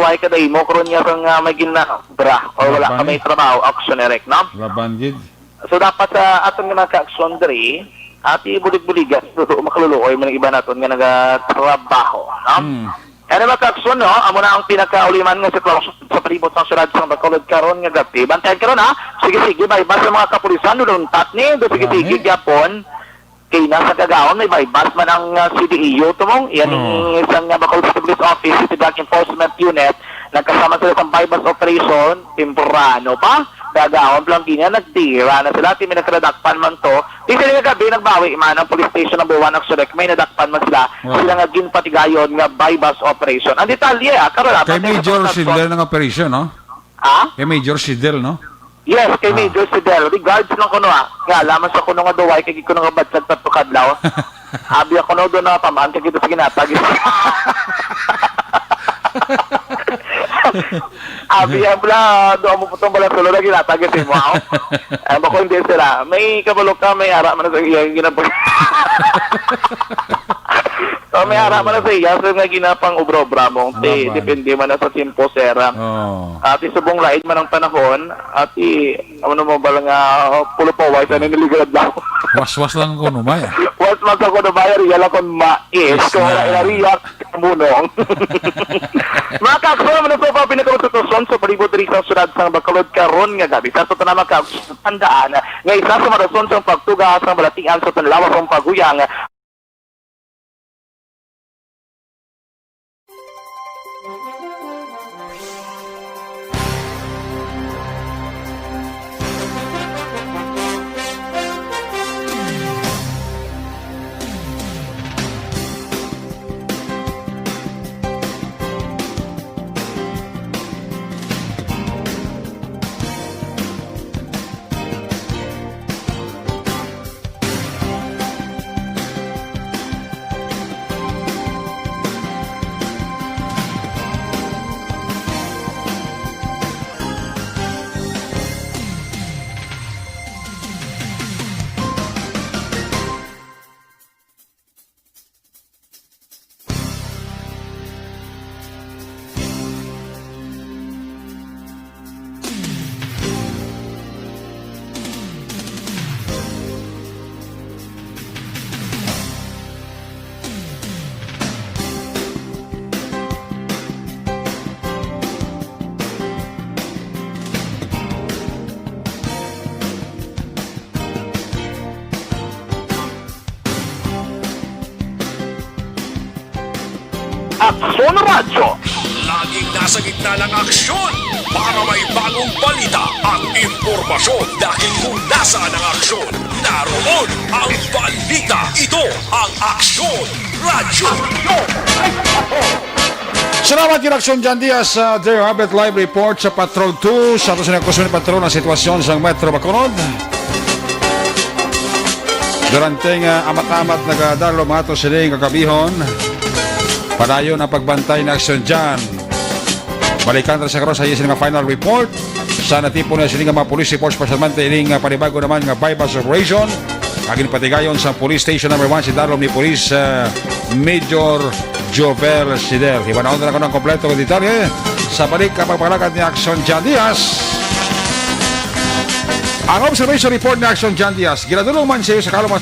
way kaday mo karon niya kang may ginabra o wala ka may trabaho action erek no. Laban gid. So dapat sa atong nga ka-aksyon diri, ati bulig-buligas so makaluluoy man ang iba naton nga nagatrabaho, no? Ano ka-aksyon no? Amo na ang pinakauliman nga sa palibot ng syudad sa Bacolod karon nga gabi. Bantayan karon ha. Sige bay basta mga kapulisan nuluntat ni do sige gyapon. Kay nasa kagaon may bypass man ang CDEO tumong yan ang isang Bacolod Police Office City Drug Enforcement Unit nagkasama sila sa bypass operation temporano pa kagaon lang niya nagtira na sila ti minakradakpan man to di sila nga gabi nagbawi man ang police station number 1 ng Surek may nadakpan man sila sila nga ginpatigayon nga bypass operation ang detalye karon Kay Major Sidel ng operation, no? Kay Major Sidel, no? Yes, kay Major Sidel. Regards lang ko nga, laman sa kuno nga duway, kay ko nga badsag tatukadlaw. Abi ako no doon na pamaan, kay kita sa ginatag. Abi yan pala, doon mo putong balang tulo na ginatag mo ako. Ay, bako hindi sila. May kabalok ka, may ara man sa iya, ginapag. So, may ara man sa iya, so nga ginapang ubro-obra mo. Depende man na sa simpo, sera. At isubong laid man ang panahon, at ano mo ba lang pulo po, wais na niligalad lang. Was-was lang ko numay. Was mas ako na bayar, yala kon mais, kung wala inariyak, munong. Mga kakso naman na pa pinakalututuson sa palibot rin sa syudad sa Bacolod karon nga gabi. Sa na makakandaan, nga isa sa marason sa pagtugas ng balatian sa tanlawas ng paguyang Aksyon Radyo. Laging nasa gitna ng aksyon para may bagong balita at impormasyon. Dahil kung nasaan ang aksyon, naroon ang balita. Ito ang Aksyon Radyo. Salamat kay Aksyon Jan Diaz sa Dear Habit Live Report sa Patrol 2 sa ato sa Kusuni Patrol ang sitwasyon sa Metro Bacolod. Durante nga amat-amat nagadalo mga ato siling kakabihon. Padayon ang pagbantay na Aksyon Jan. Balikan sa karon sa iya nga final report. Sa natipon na siling mga police reports pasalmante ining panibago naman nga bypass operation. Agin patigayon sa police station number 1 si Darlom ni Police Major Jovel Sidel. Ibanahon na ako ng kompleto ng detalye sa balik kapagpaglakat ni Aksyon Jan Diaz. Ang observation report ni Aksyon Jan Diaz, ginadulong man siya sa kaluman.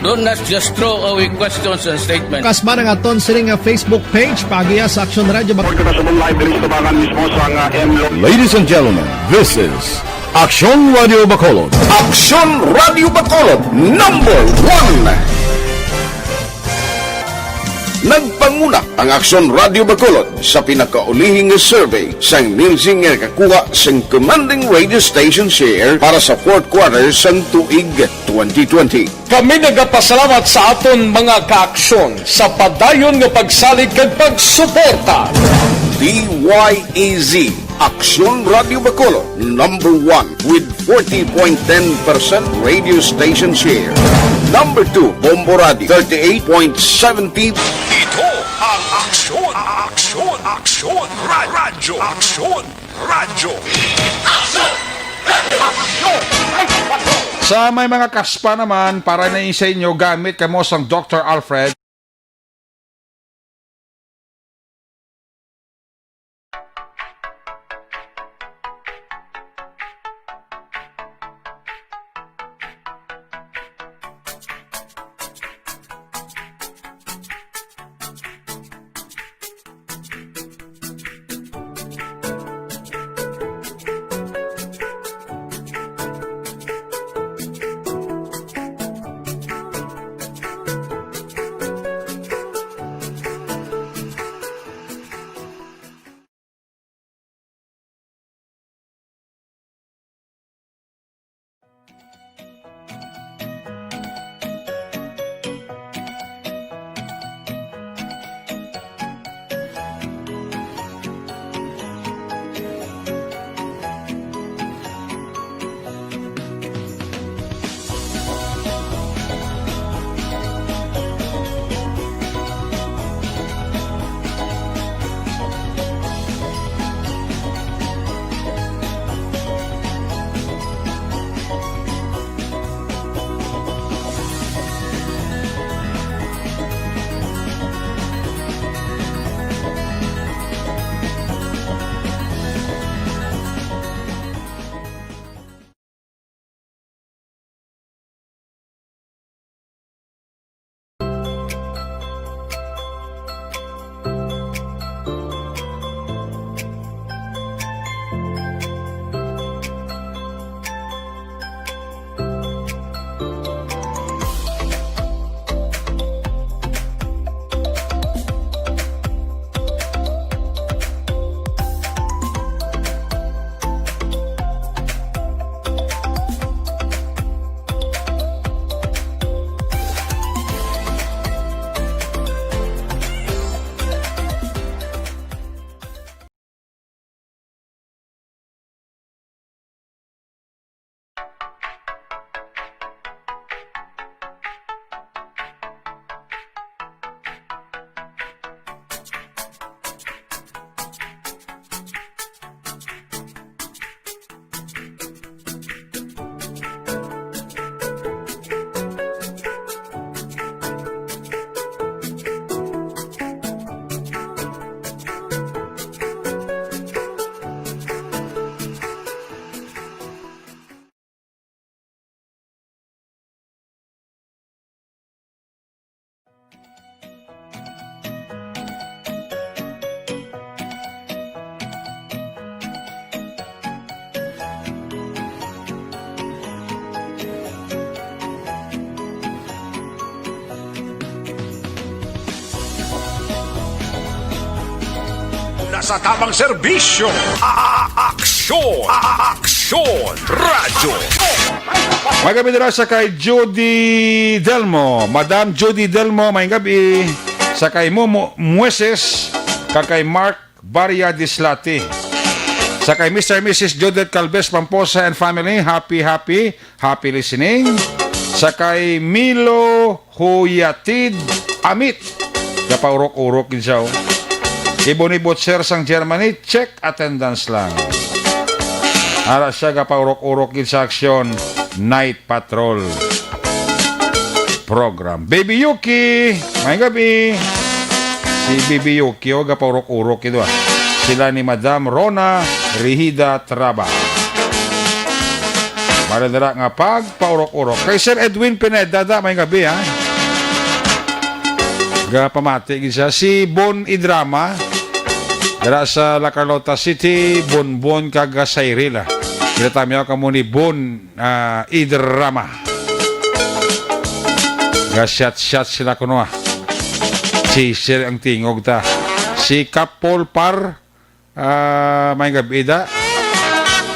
Do not just throw away questions and statements. Kasma ng aton sining nga Facebook page pagiya sa Aksyon Radyo. Ladies and gentlemen, this is Aksyon Radio Bacolod. Aksyon Radio Bacolod number 1. Nagpanguna ang Aksyon Radio Bacolod sa pinakaulihing survey sa music nga kakuha sa commanding radio station share para sa fourth quarter sa tuig 2020. Kami nagapasalamat sa aton mga kaaksyon sa padayon nga pagsalig kag pagsuporta. DYEZ Aksyon Radio Bacolod number 1 with 40.10% radio station share. Number 2 Bombo Radio 38.70. Ito ang Aksyon Radyo. Sa may mga kaspa naman, para na sa inyo, gamit kamo sang Dr. Alfred. sa tamang serbisyo. Aksyon! Aksyon! Radyo! May gabi nila sa kay Judy Delmo. Madam Judy Delmo, may gabi. Sa kay Momo Mueses, kay Mark Baria Dislati. Sa kay Mr. and Mrs. Judith Calves Pamposa and family, happy listening. Sa kay Milo Huyatid Amit, kapaurok-urok din siya. Ibon-ibot sir sang Germany, check attendance lang. Ara siya kapaurok-urok din sa aksyon, Night Patrol program. Baby Yuki, may gabi. Si Baby Yuki, kapaurok-urok ito. Sila ni Madam Rona Rihida Traba. Maradara nga pagpaurok-urok. Kay Sir Edwin Pineda, may gabi ha. Pamati siya. Si Bon Idrama, dara sa La Carlota City, Bonbon Kagasayrila. Kinatami ako kamo ni Bon Idrama. Shot sila kuno ha. Si Sir ang tingog ta. Si Kapol Par, may gabi da.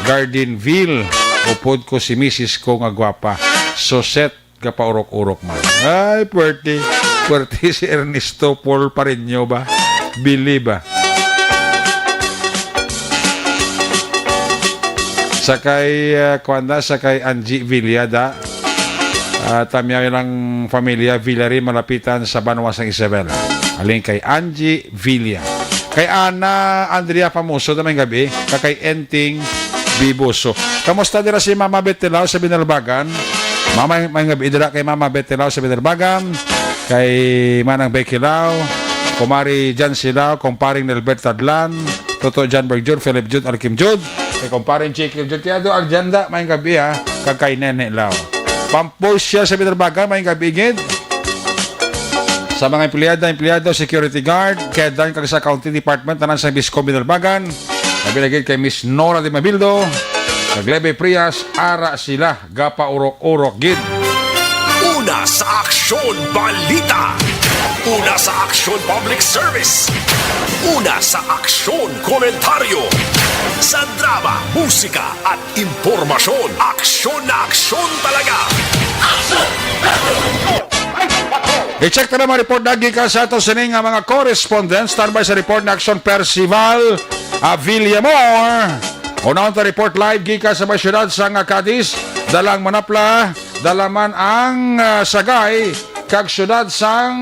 Gardenville. Upod ko si Mrs. ko nga gwapa. Soset kapaurok-urok man. Ay, puwerte si Ernesto Paul Pareño ba? Bili ba? Sakay sakay Angie Villada. Tamya ng familia Villari malapitan sa Banwasang Isabela. Aling kay Angie Villa. Kay Ana Andrea Famoso na may gabi. Kay Enting Biboso. Kamusta dira si Mama Betelao sa Binalbagan? Mama may gabi dira kay Mama Betelao sa Binalbagan. Kay Manang Bekilao, Kumari Jan Silao, Kumparing Nelbert Tadlan, Toto Janberg Jud, Philip Jud, Alkim Jud, kay Kumparing Chikil Jud, Tiado Aljanda, may gabi ha, kay Nene Lao. Pampos siya sa Binalbagan, may gabi gid. Sa mga empleyado, security guard, kaya dan kag sa County Department, tanan sa Biscom Binalbagan, nabilagid kay Miss Nora de Mabildo, Naglebe Prias, ara sila, gapa urok-urok gid. Una sa Aksyon Balita. Una sa Aksyon Public Service. Una sa Aksyon Komentaryo. Sa drama, musika at impormasyon. Aksyon na aksyon talaga. I-check na naman report lagi ka sa ato sining nga mga correspondents. Standby sa report na Aksyon Percival Villamor. Unang ta report live gika sa may syudad sa Cadiz. Dalang manapla, dalaman ang sagay kag syudad sang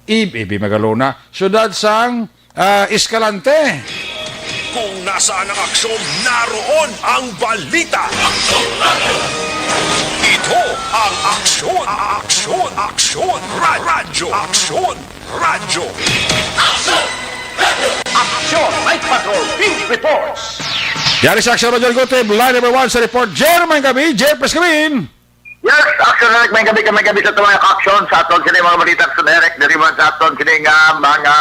Ibi Magalona, syudad sang Escalante. Kung nasaan ang aksyon, naroon ang balita. Ito ang aksyon, aksyon, aksyon, radyo, aksyon, radyo. Aksyon! Night Patrol! Pink Reports! Yari sa Aksyon Roger Goteb, line number 1 sa report. Jer, may gabi. Jer, paskawin. Yes, Aksyon Eric, may gabi sa mga aksyon sa aton sila mga balita Aksyon Eric, derivan sa aton sila nga mga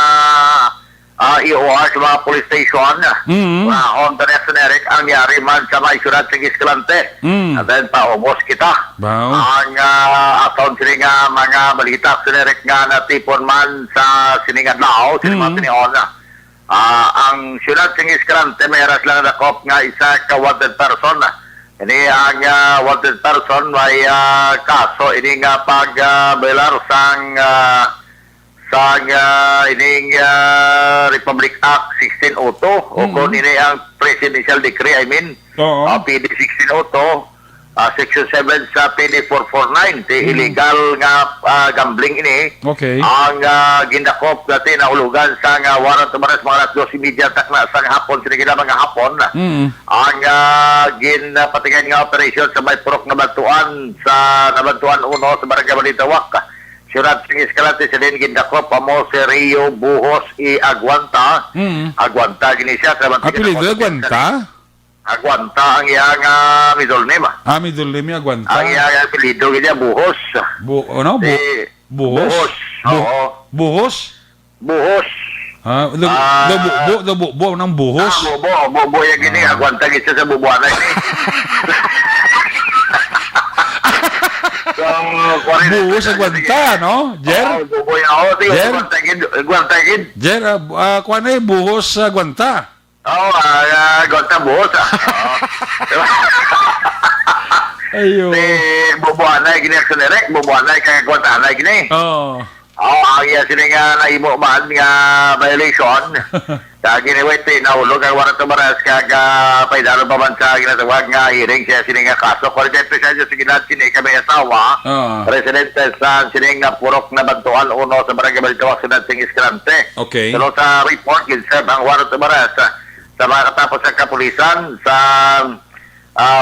EOR sa mga police station. Mga Honda Aksyon Eric, ang yari man sa mga isyurat sa Escalante. At then paubos kita. Wow. Ang aton sila nga mga balita Aksyon Eric nga natipon man sa siningad lao, sila mga tinihon. Ang syudad sa Escalante, may haras lang nakop nga isa ka wanted person. Ini ang wanted person may kaso ini nga pag-belar sang ining Republic Act 1602 o kung ini ang Presidential Decree, PD 1602, Section 7 sa PD 449, illegal nga gambling ini. Okay. Ang gindakop dati na hulugan sa warrant of arrest mga alas 12:30 takna sa hapon, sinigila mga hapon. Ang ginapatigan nga operation sa may purok na bantuan sa nabantuan 1 sa Barangay Balitawak. Syudad sa Escalante sa din gindakop amo si Rio Buhos i Aguanta. Aguanta gini siya sa Apelido Aguanta? Aguanta ang iyang middle name. Middle name Aguanta. Ang iyang apelido gini Buhos. Buhos? Buhos. Oo. Buhos? Buhos. Buo ng buhos? Buo yung gini. Aguanta gini sa bubuanan ni. So, Buho sa gwanta, no? Jer? Buboy ako. Jer? Gwantagid. Jer, kuha na buhos sa gwanta. Oo, gwanta buhos. Ayo. Bubuanay gini action direct, bubuanay kay gwanta na gini. Oh. Ang iya sini nga nahimo man nga violation. Kag giniwait nahulog ang warrant of arrest kag paidalo pa man sa ginatawag nga hearing siya sini nga kaso. 40% sa ginat sini kami asawa. Residente sa sini nga purok na bantuan uno sa barangay Balintawak sa Dansing Escalante. Okay. Pero sa report ginsab ang warrant of arrest sa mga katapos sa kapulisan sa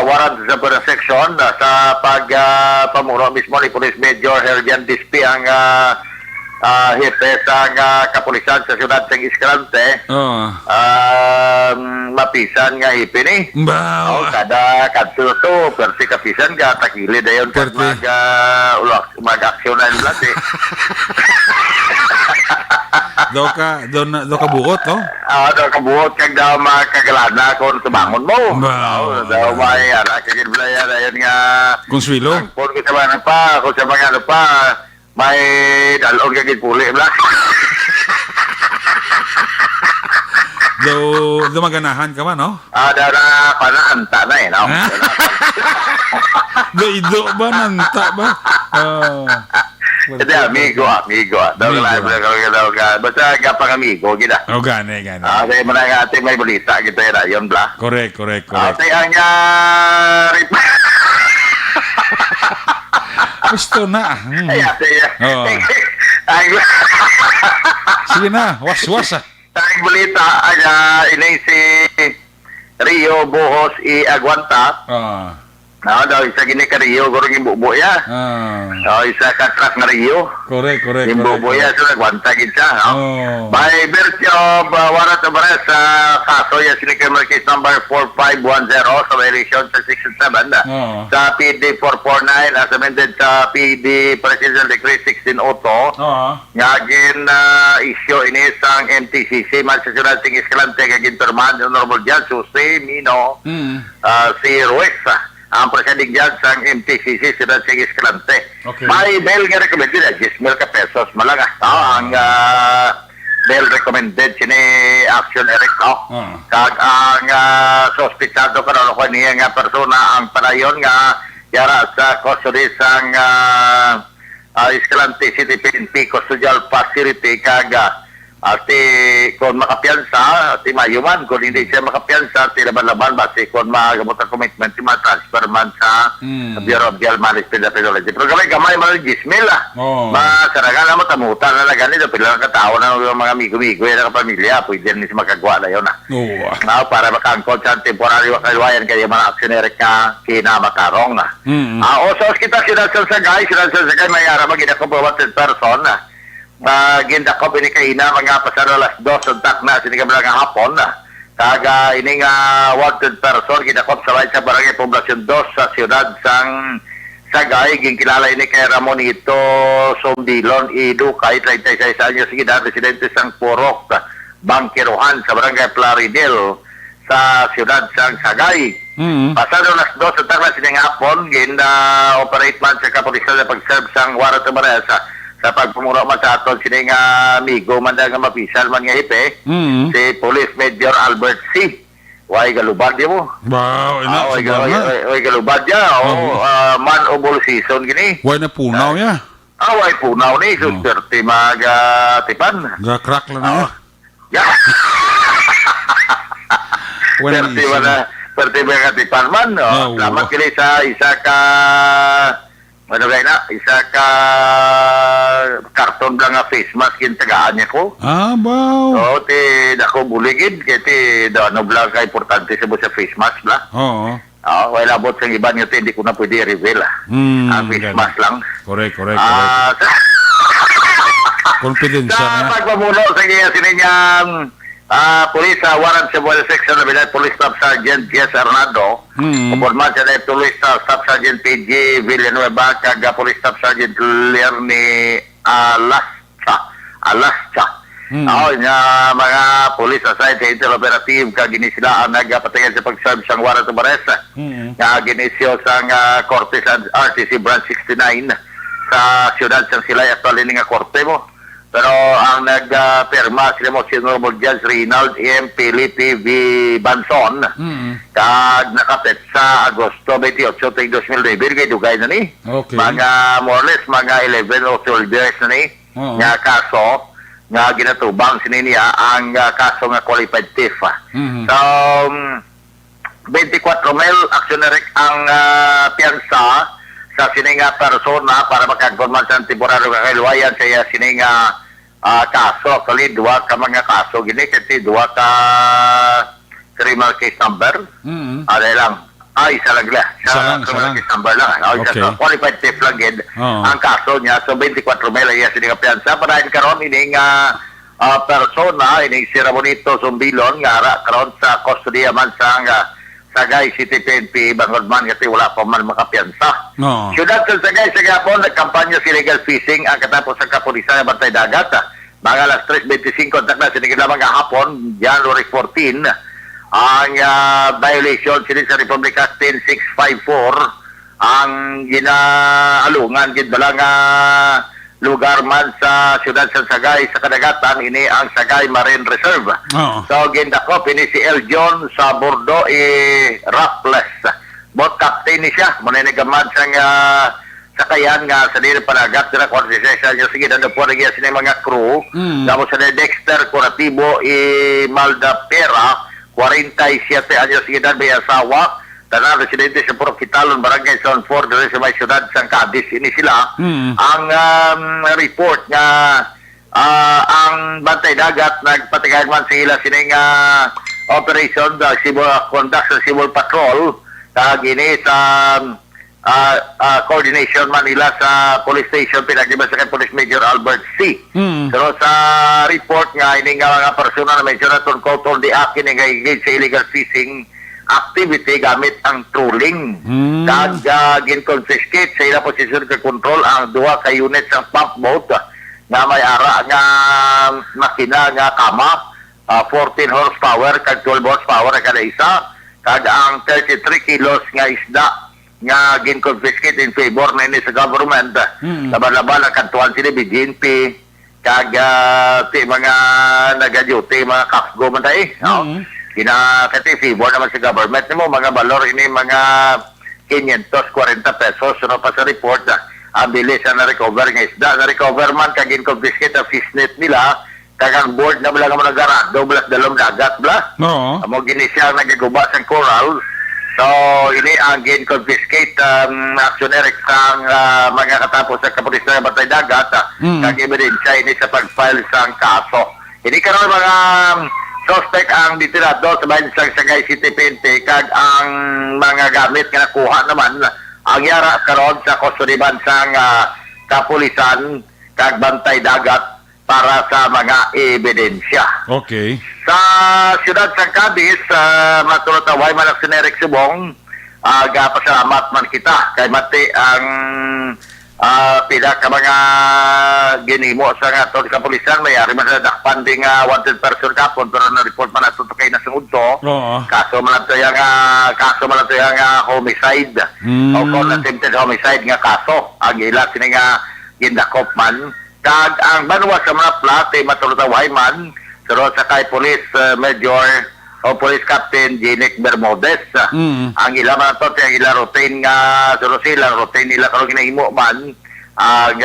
warrant sa Pura Section sa pagpamuro mismo ni Police Major Herdian Dispi ang hepe sa kapulisan sa siyudad ng Escalante. Mapisan nga hepe ni. Wow. Kada kadto to, perti kapisan ka takili dayon kag mag-aksyon na yung lahat Do ka buot, no? Daw kabuot kag daw makagalana kung tubangon mo. Wow. Daw may kagin blaya dayon nga Consuelo. kung sa mga pa, kung sa mga ano pa, may dalon kagin puli bla. Do maganahan ka ba, no? Dara pananta na no. Do ba nanta ba? Ito amigo. Daw ka. Basta gapang amigo gina. Gane. Kaya mo na nga ating may balita kita yun bla. Correct. Ate ang Gusto na. ate. Sige na, was. Ang balita inay si Rio Buhos i Aguanta. Daw isa gini ka Rio gorong imbubo ya. Isa ka truck na Rio. Correct. Imbubo ya so Aguanta gid siya. By virtue of warrant of arrest sa kaso ya sinikamel case number 4510 sa violation sa section 7 sa PD 449 as amended sa PD Presidential Decree 1602. Nga gin issue ini sang MTCC man sa siyudad ng Escalante kag interman Honorable Judge Jose Mino si Ruiz ang presiding judge sang MTCC siyudad ng Escalante. May bail nga recommended 10,000 pesos malaga. Ang bail recommended sini action Eric kag ang sospechado karon ko niya nga persona ang padayon nga yara sa custody sang Escalante City PNP Custodial Facility kag ati kung makapiyansa ati mayuman kung hindi siya makapiyansa ati laban-laban basi kung magamot ang commitment ti ma-transfer man sa Bureau of Jail Management and Penology pero gamay man ang gismil masaragan na mo tamutan na ganito pila ng katao na mga amigo-migo yan ang pamilya pwede rin siya makagawa na yun para makangkot sa temporary wakalwayan kaya mga aksionerik na kinamatarong so kita sinasal sa guys may arama ginakabawat person gindakop ini kaina mga pasaro alas 2 untak na sinigabla nga hapon kaga ini nga wanted person gindakop sa barangay Poblasyon 2 sa siyudad sang Sagay ginkilala ini kay Ramonito Sombilon Idukay 36 anyos gid residente sang Purok Bangkiruhan sa barangay Plaridel sa siyudad sang Sagay. Pasado alas 2 untak na sining hapon operate man sa kapulisan sa pag-serve sang warrant of arrest sa pagpumuro man sa aton sining amigo man nga mapisal man nga ipe si Police Major Albert C. Way galubad di mo. Wow, way galubad ya. Man o bull season gini. Way na punaw ya. Way punaw ni susperte tipan. Crack lang na. Ya. Perte ba tipan man. Salamat kini sa isa ka isa ka karton lang nga face mask yung tagaan niya ko. Wow. So, dako buligid. Kaya ano lang ka importante sa face mask la. Wala bot sa iba niyo hindi ko na pwede reveal ang face mask lang. Correct. Confidence na. Sa pagpamuno sa sininyang Police Warrant Civil Section of Police Staff Sergeant Jess Arnado Kuporman siya na Police Staff Sergeant PG Villanueva kag Police Staff Sergeant Lerny Alascha nga mga police assigned sa interoperative kag gini sila ang nagpatayan sa pag-serve sang warrant of arrest nga ginisyo sang Korte sa RTC Branch 69 sa siyudad sang Silay at palini nga korte mo. Pero ang nagpirma sila mo si Honorable Judge Reynald M. Felipe V. Banson kag nakapit sa Agosto 28, 2009 kay dugay na ni. Okay. Mga more or less, mga 11 o 12 years na ni nga kaso nga ginatubang sininiya ang kaso nga qualified thief. So, 24 mil actionary ang piyansa sa sininga persona para makagkonman sa temporaryo nga kailuwayan sa sininga kaso. Actually, duwa ka mga kaso. Gini kasi duwa ka criminal case number. Ano lang. Isa lang lang. Criminal case number lang. Okay. Qualified thief lang gid ang kaso niya. So, 24 mil ay sininga piyansa. Parahin karon ining persona, ining Sierra Bonito, Zumbilon, nga ara karon sa custody man sa Sagay City PNP, Bangod man kasi wala pa man makapiyansa. Siyudad sa Sagay, sa Gapon, nagkampanya si legal fishing ang katapos sa kapulisan ng Bantay Dagat. Mga alas 3:25, takna sinigil lamang hapon, January 14, ang violation sila sa Republic Act 10654, ang ginaalungan, gidbalang lugar man sa siyudad sa Sagay sa kadagatan, ini ang Sagay Marine Reserve. So gindakop ini si El John sa Bordo Rapless. Bot captain ni siya, maninigamad sang sakayan nga sa dili panagat sila konsesya niya sige na po nagya sila mga crew. Tapos sa Dexter Curatibo Malda Pera 47 anyos edad may asawa. Tanang residente sa Puro Kitalon, Barangay Zone 4, dito sa may siyudad sang Cadiz. Ini sila ang report nga ang Bantay Dagat nagpatigay man sa ila sining operation the civil conduct sa civil patrol kag ini sa coordination man nila sa police station pinag-iba sa kay Police Major Albert C. Pero sa report nga ini nga mga persona na medyo naton control di akin nga engage sa illegal fishing activity gamit ang trolling. Kag gin-confiscate sa ila posisyon ka control ang duha ka unit sa pump boat na may ara nga makina nga kama 14 horsepower kag 12 horsepower kada isa kag ang 33 kilos nga isda nga gin-confiscate in favor na ini sa government. Laban-laban ang kantuan sila BGNP kag mga nag-duty mga kapgo man tayo. Kinakati favor naman sa government mo mga balor ini mga 540 pesos no pa sa report ang bilis na recover nga isda na recover man kagin confiscate ang fish net nila kagang board na bala nga nagarado blas dalom dagat bla amo gini siya nagaguba sa coral so ini ang gin confiscate actionary sang mga katapos sa kapulisan ng Bantay Dagat kag ebidensya ini sa pag-file sang kaso ini karon mga suspect ang ditirado sa bayan sa Sagay City PNP kag ang mga gamit nga nakuha naman ang yara karon sa kustodiban sang kapulisan kag Bantay Dagat para sa mga ebidensya. Okay. Sa siyudad sa Cadiz, matulotaway man ang sinerik subong, pasalamat man kita kay mati ang pila ka mga ginimo sa nga tol kapulisan may ari man sa dakpan ding wanted person kapon pero na-report man ato kay nasungod to. Kaso man to yang homicide o attempted homicide nga kaso ang ila sini nga gindakop man kag ang banwa sa mga plate matulutaway man pero sa kay police major o police captain Jenick Bermudez ang ila man to ang ila routine nga sila routine nila karon ginahimo man ang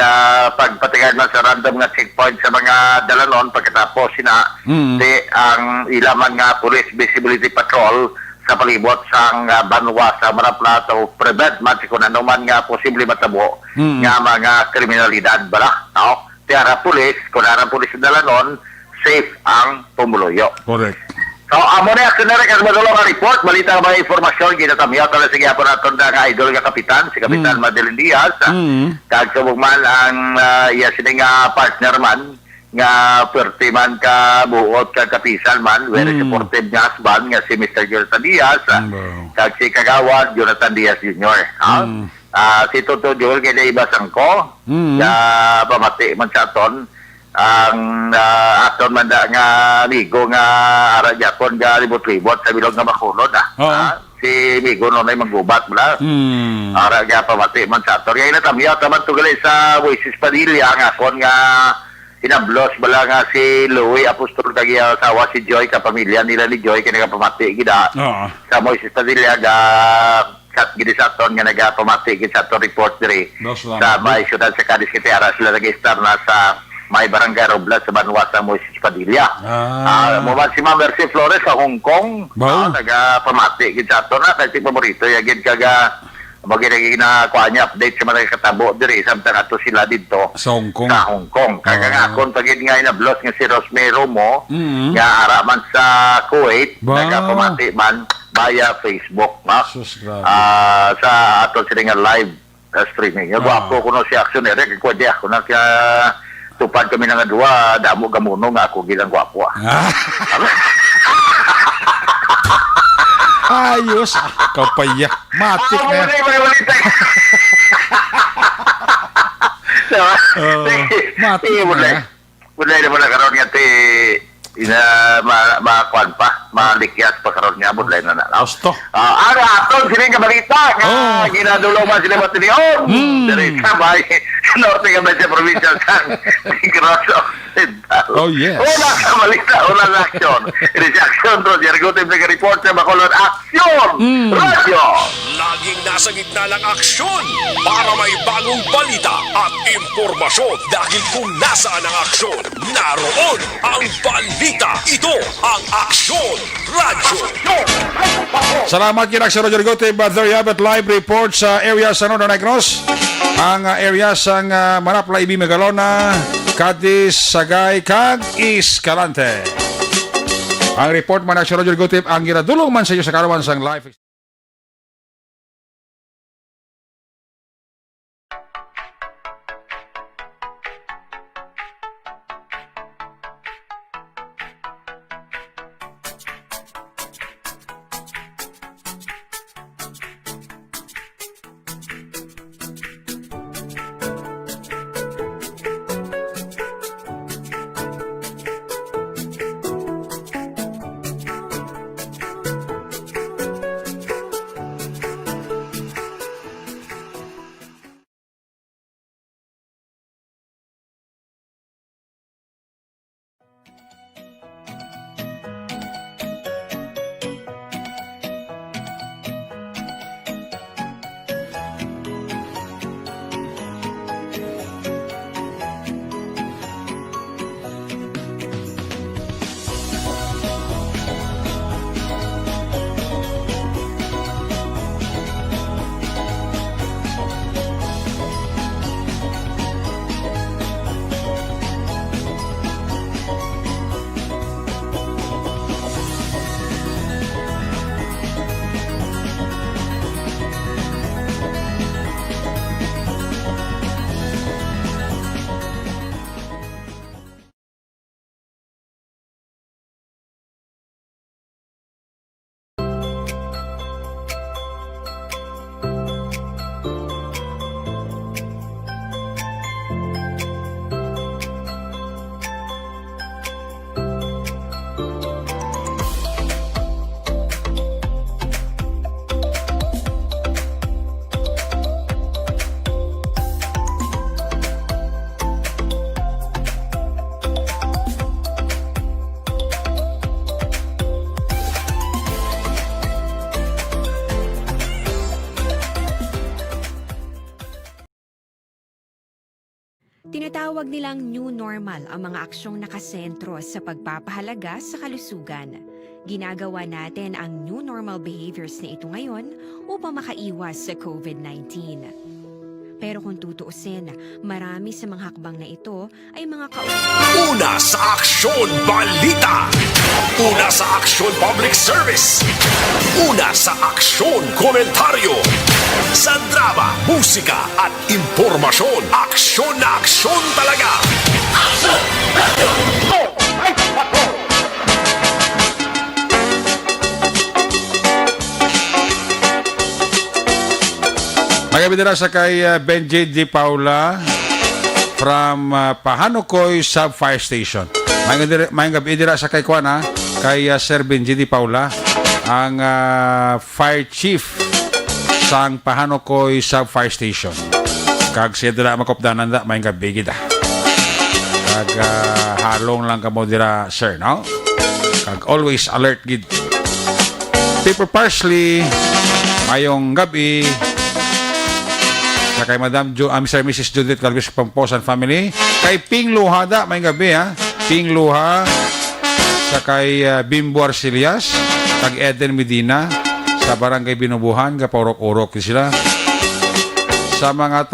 pagpatingad man sa random nga checkpoint sa mga dalanon pagkatapos sina ang ila man nga police visibility patrol sa palibot sang banwa sa Maraplato prevent man kung ano man nga posible matabo nga mga kriminalidad bala no tiara police kung ara police sa dalanon safe ang pumuluyo. Correct. So, amo na actionary kag madulong nga report, balita ba informasyon ginatamyaw tala sige apo naton nga idol nga kapitan, si Kapitan Madeline Diaz. Kag subong man ang iya sini nga partner man nga perti man ka buot ka kapisan man, very supportive nga husband nga si Mr. Jonathan Diaz. Kag si Kagawad Jonathan Diaz Jr. Si Toto Joel kaya ibasang ko, pamati man sa aton ang aton man nga ligo nga ara Japon nga libot-libot sa bilog nga makulod si Migo no na maggubat bala. Ara nga pamati man sa ator. Ngayon na tamiya taman tugali sa Moises Padilla nga kon nga inablos bala nga si Louie Apostol kagi asawa si Joy ka pamilya nila ni Joy kini nga pamati gida. Sa Moises Padilla ga kat gidi sa aton nga nagapamati gid sa aton report diri. Sa may syudad sa Cadiz kiti ara sila nag-star na sa may barangay Roblas sa Banwasa Moises Padilla. Mo man si Ma'am Mercy Flores sa Hong Kong. Nagapamati gid sa aton na kay si paborito yagid kaga magiging na kuha niya update sa mga katabo diri samtang ato sila dito Sa Hong Kong. sa Hong Kong. Kaya nga akong pagid nga inablos nga si Rosemary Romo nga araman sa Kuwait nagapamati man via Facebook Sus, grabe. sa ato sila nga live streaming. Nga gwapo kuno si Action Eric ko di ako na kaya tupad kami nga duwa damo gamuno nga ako gilang gwapo. Ayos. Kapaya. Matik na yan. Matik na yan. Mulai naman na karoon nga makuan pa, malikyas pa karoon nga, mulai na na. Gusto. Ano, aton siling kabalita nga ginadulungan sila matiniyon. Dari sabay, norte ka ba siya provincial sang Negros Occidental. Oh, yes. Una sa balita, una sa aksyon. Ini si Aksyon, Roger Gutim, nag-report sa Bacolod. Aksyon! Radio! Laging nasa gitna ng aksyon para may bagong balita at impormasyon. Dahil kung nasaan ang aksyon, naroon ang balita. Ito ang Aksyon Radio. Salamat kina sa Roger Gote. But there you have it, live report sa area sa Northern Negros. Ang area sa Manapla, Ibi, Megalona, Cadiz, Sagay, kag Escalante. Ang report man sa Roger Gote ang ginadulong man sa iyo sa karawan sang live. Tinatawag nilang new normal ang mga aksyong nakasentro sa pagpapahalaga sa kalusugan. Ginagawa natin ang new normal behaviors na ito ngayon upang makaiwas sa COVID-19. Pero kung tutuusin, marami sa mga hakbang na ito ay mga Una sa Aksyon Balita. Una sa Aksyon Public Service. Una sa Aksyon Komentaryo. Sa drama, musika at impormasyon. Aksyon na aksyon talaga. Aksyon! Magabidira sa kay Benji Di Paula from Pahanukoy Sub Fire Station. Magabidira sa kay Kwana, kay Sir Benji Di Paula. ang fire chief sang Pahanokoy Sub Fire Station. Kag siya dira makopdanan da may gabi gid. Kag halong lang kamo dira sir, no? Kag always alert gid. Paper Parsley mayong gabi sa kay Madam Mr. and Mrs. Judith Calvis Pamposan family, kay Ping Luha da may gabi ha, Ping Luha sa kay Bimbo Arcelias kag Eden Medina sa barangay Binubuhan kaporok-orok sila sa mga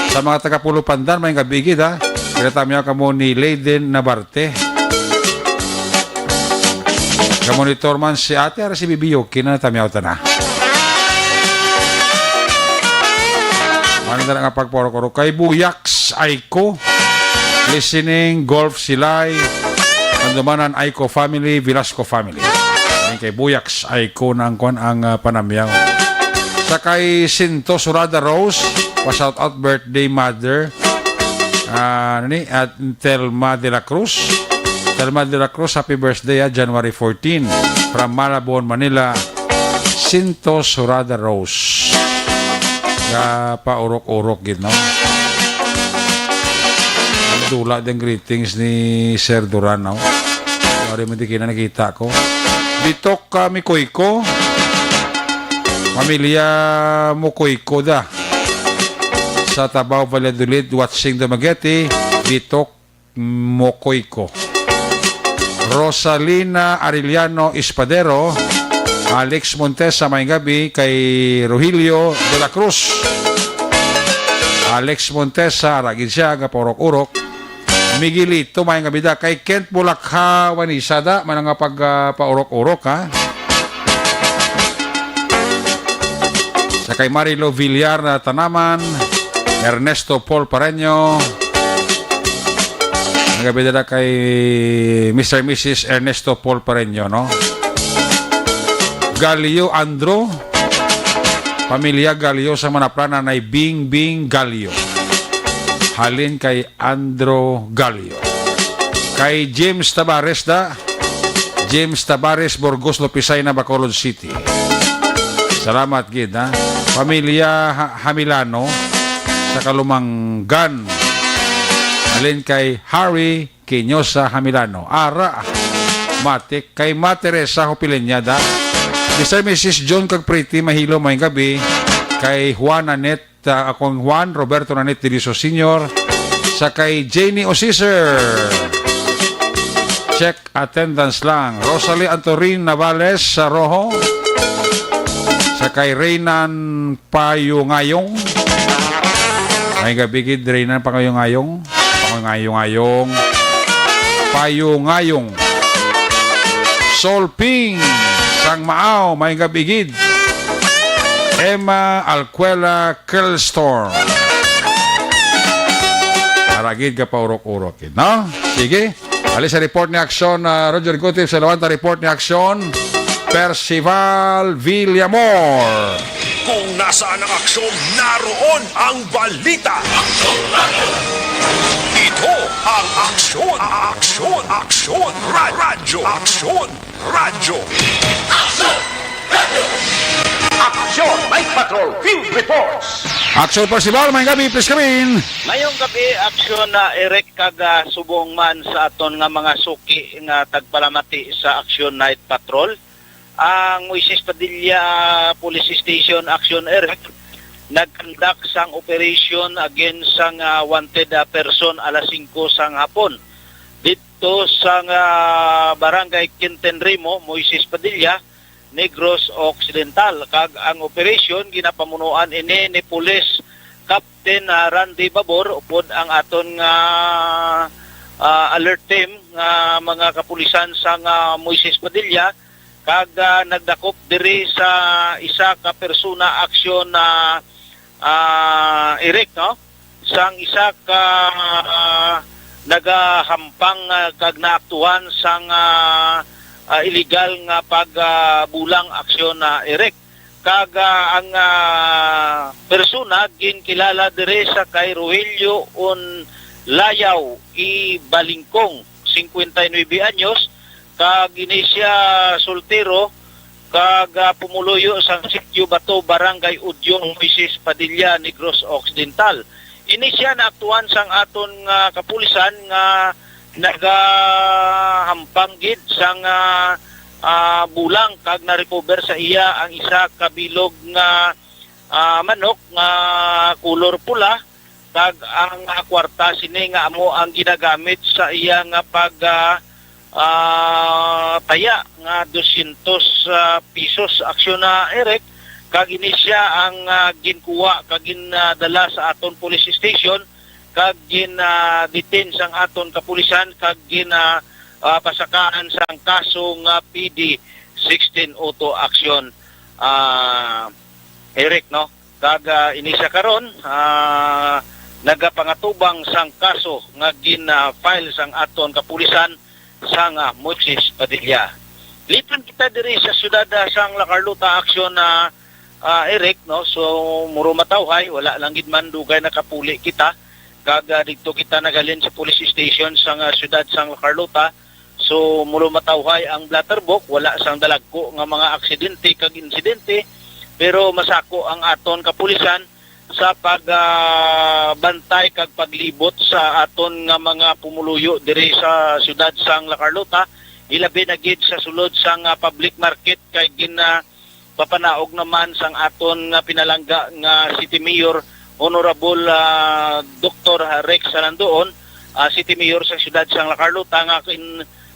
sa mga taga Pulo Pandan may gabi gid ha, kinatamiyaw kamo ni Leiden Nabarte. Kamonitor man si ate ara si Bibiyo kinatamiyaw ta na. Ano na nga pagporok-orok kay Buyaks Aiko listening Golf Silay Pandumanan Aiko family Velasco family. Ayan kay Buyaks Aiko nang kon ang panamyaw. Sa kay Sinto Surada Rose pa shout out birthday mother at Telma de la Cruz. Telma de la Cruz, happy birthday January 14 from Malabon, Manila. Sinto Surada Rose. Paurok-urok gid no. Dula din greetings ni Sir Duran no. Sorry mo di nakita ko. Bitok Mikoyko. Pamilya Mukoyko da. Sa Tabaw Valladolid watching Dumaguete, Bitok Mokoyko. Rosalina Arellano Espadero, Alex Montesa may gabi kay Rogelio de la Cruz. Alex Montesa ragid siya gaporok-urok. Miguelito may gabi da kay Kent Bulakha Wanisada man nga paurok-urok ha. Sa kay Marilo Villar na Tanaman, Ernesto Paul Pareño. Ang gabi da kay Mr. and Mrs. Ernesto Paul Pareño no. Galio Andro, pamilya Galio sa Manaprana na Bing Bing Galio. Halin kay Andro Galio. Kay James Tabares da, James Tabares Burgos Lopisay na Bacolod City. Salamat gid ha. Pamilya Hamilano sa Kalumanggan. Halin kay Harry Quinosa Hamilano. Ara Matik kay Materesa Hopilenyada. Mr. Mrs. John Kagpriti Mahilo may gabi kay Juan Anet akong Juan Roberto Nanet Diliso Sr. sa kay Janie Osiser. Check attendance lang. Rosalie Antorin Navales sa Rojo sa kay Reynan Payungayong. May gabi gid Reynan Payungayong. Payungayong. Solping Sang Maaw, may gabigid. Emma Alcuela Killstorm. Aragid ka pa urok-urok. No? Sige. Alis sa report ni Aksyon, Roger Gutip sa Lawanta report ni Aksyon, Percival Villamor. Kung nasaan ang aksyon, naroon ang balita. Ito ang aksyon. Radyo. Aksyon, Night Patrol, Field Reports. Aksyon Percival, may gabi, please come in. Mayong gabi, aksyon na erek kaga subong man sa aton nga mga suki nga tagpalamati sa Aksyon Night Patrol. Ang Moises Padilla Police Station Action Eric nagkandak sang operation against sang wanted person alas 5 sang hapon dito sang barangay Quintenrimo, Moises Padilla, Negros Occidental. Kag ang operation ginapamunuan ini ni Police Captain Randy Babor upod ang aton nga alert team nga mga kapulisan sang Moises Padilla. Kag nagdakop diri sa isa ka persona aksyon na Eric no sang isa ka nagahampang kag naaktuhan sang illegal nga pagbulang aksyon na Eric. Kag ang persona ginkilala diri sa kay Rogelio on Layaw i Balingkong 59 anyos, kag ini siya soltero, kag pumuluyo sa Sitio Bato, Barangay Udyong, Moises Padilla, Negros Occidental. Ini siya naaktuhan sang aton nga kapulisan nga nagahampang gid sang bulang kag na-recover sa iya ang isa ka bilog nga manok nga kulor pula, kag ang kwarta sini nga amo ang ginagamit sa iya nga pag taya nga 200 pesos aksyon na Eric, kag ini siya ang ginkuha kag ginadala sa aton police station, kag detain sang aton kapulisan, kag pasakaan sang kaso nga PD 16 auto action Eric, no? Kag ini siya karon nagapangatubang sang kaso nga gina-file sang aton kapulisan sang Moises Padilla. Lipan kita diri sa syudad sang La Carlota aksyon na Eric, no? So muro matawhay, wala lang gid man dugay nakapuli kita, kag dito kita nagalin sa police station sang syudad sang La Carlota. So muro matawhay ang Blatterbook, wala sang dalagko nga mga aksidente kag insidente, pero masako ang aton kapulisan sa pagbantay kag paglibot sa aton nga mga pumuluyo diri sa syudad sang La Carlota, ilabi na gid sa sulod sang public market, kay papanaog naman sang aton nga pinalangga nga City Mayor Honorable Dr. Rex Salandoon, City Mayor sa syudad sang La Carlota, nga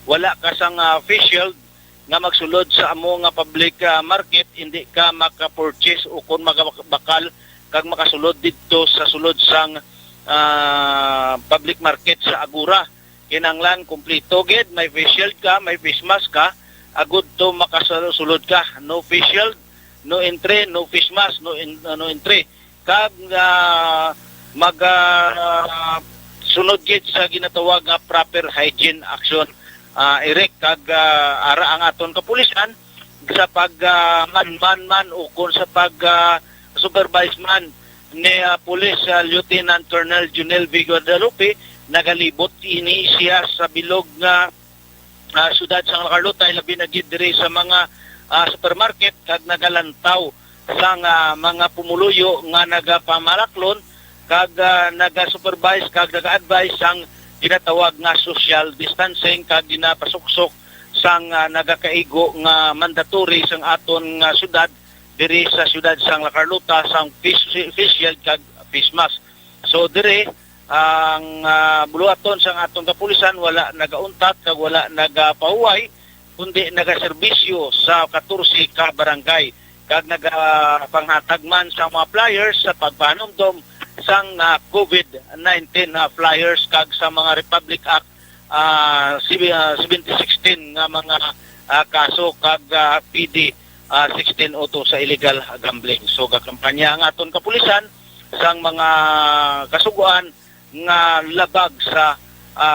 wala ka sang face shield nga magsulod sa amo nga public market, hindi ka maka-purchase o kung magabakal kag makasulod dito sa sulod sang public market sa Agura. Kinanglan kumpleto gid, may face shield ka, may face mask ka, agud to makasulod ka. No face shield, no entry, no face mask, no entry. Kag sunod gid sa ginatawag nga proper hygiene action Eric, kag ara ang aton kapulisan sa pag man o kung sa pag supervise man ni Police Lieutenant Colonel Junel V. Guadalupe, nagalibot ini siya sa bilog nga syudad sang La Carlota, labi na gid diri sa mga supermarket, kag nagalantaw sang mga pumuluyo nga nagapamalaklon, kag naga-supervise kag naga-advise sang ginatawag nga social distancing, kag ginapasuksok sang nagakaigo nga mandatory sang aton nga syudad diri sa syudad sang La Carlota, sang face shield kag face mask. So diri ang buluaton sang atong kapulisan wala nagauntat kag wala nagapahuway, kundi nagaserbisyo sa 14 ka barangay, kag nagapanghatag man sa mga flyers sa pagpanomdom sang COVID-19 flyers, kag sa mga Republic Act 1716 nga mga kaso, kag PD 1602 sa illegal gambling. So kakampanya ang aton kapulisan sang mga kasuguan nga labag sa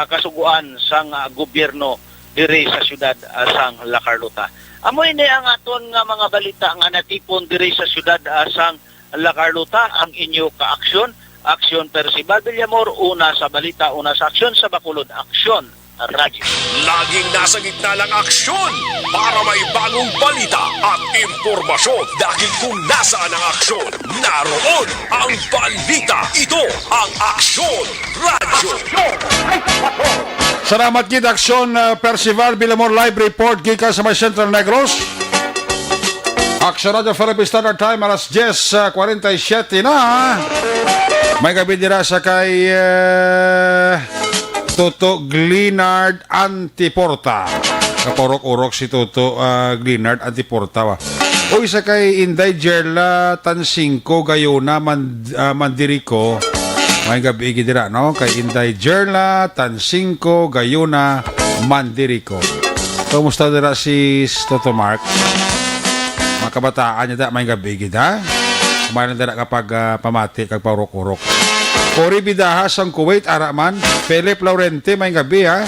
kasuguan sang gobyerno diri sa syudad sang La Carlota. Amoy ni ang aton nga mga balita nga natipon diri sa syudad sang La Carlota, ang inyo ka-aksyon, Aksyon Percival Villamor, una sa balita, una sa aksyon, sa Bacolod Aksyon Radio. Laging nasa gitna ng aksyon para may bagong balita at impormasyon, dahil kung nasaan ang aksyon, naroon ang balita. Ito ang Aksyon Radio. Salamat gid Aksyon Percival Villamor, live report gikan sa may Central Negros. Aksyon Radio Philippine Standard Time, alas 10:47 na. May gabi dira sa kay Toto Glinard Antiporta. Kaporok-urok si Toto Glinard Antiporta. O isa kay Inday Jerla Tansingko Gayona Mandirico. May gabi dira, no? Kay Inday Jerla Tansingko Gayona Mandirico. Kumusta dira si Toto Mark? Mga kabataan niya may gabi gida. Kumain na kapag pamati kag paurok-urok. Ori Bidahas ang Kuwait, Araman. Philip Laurente may gabi ha.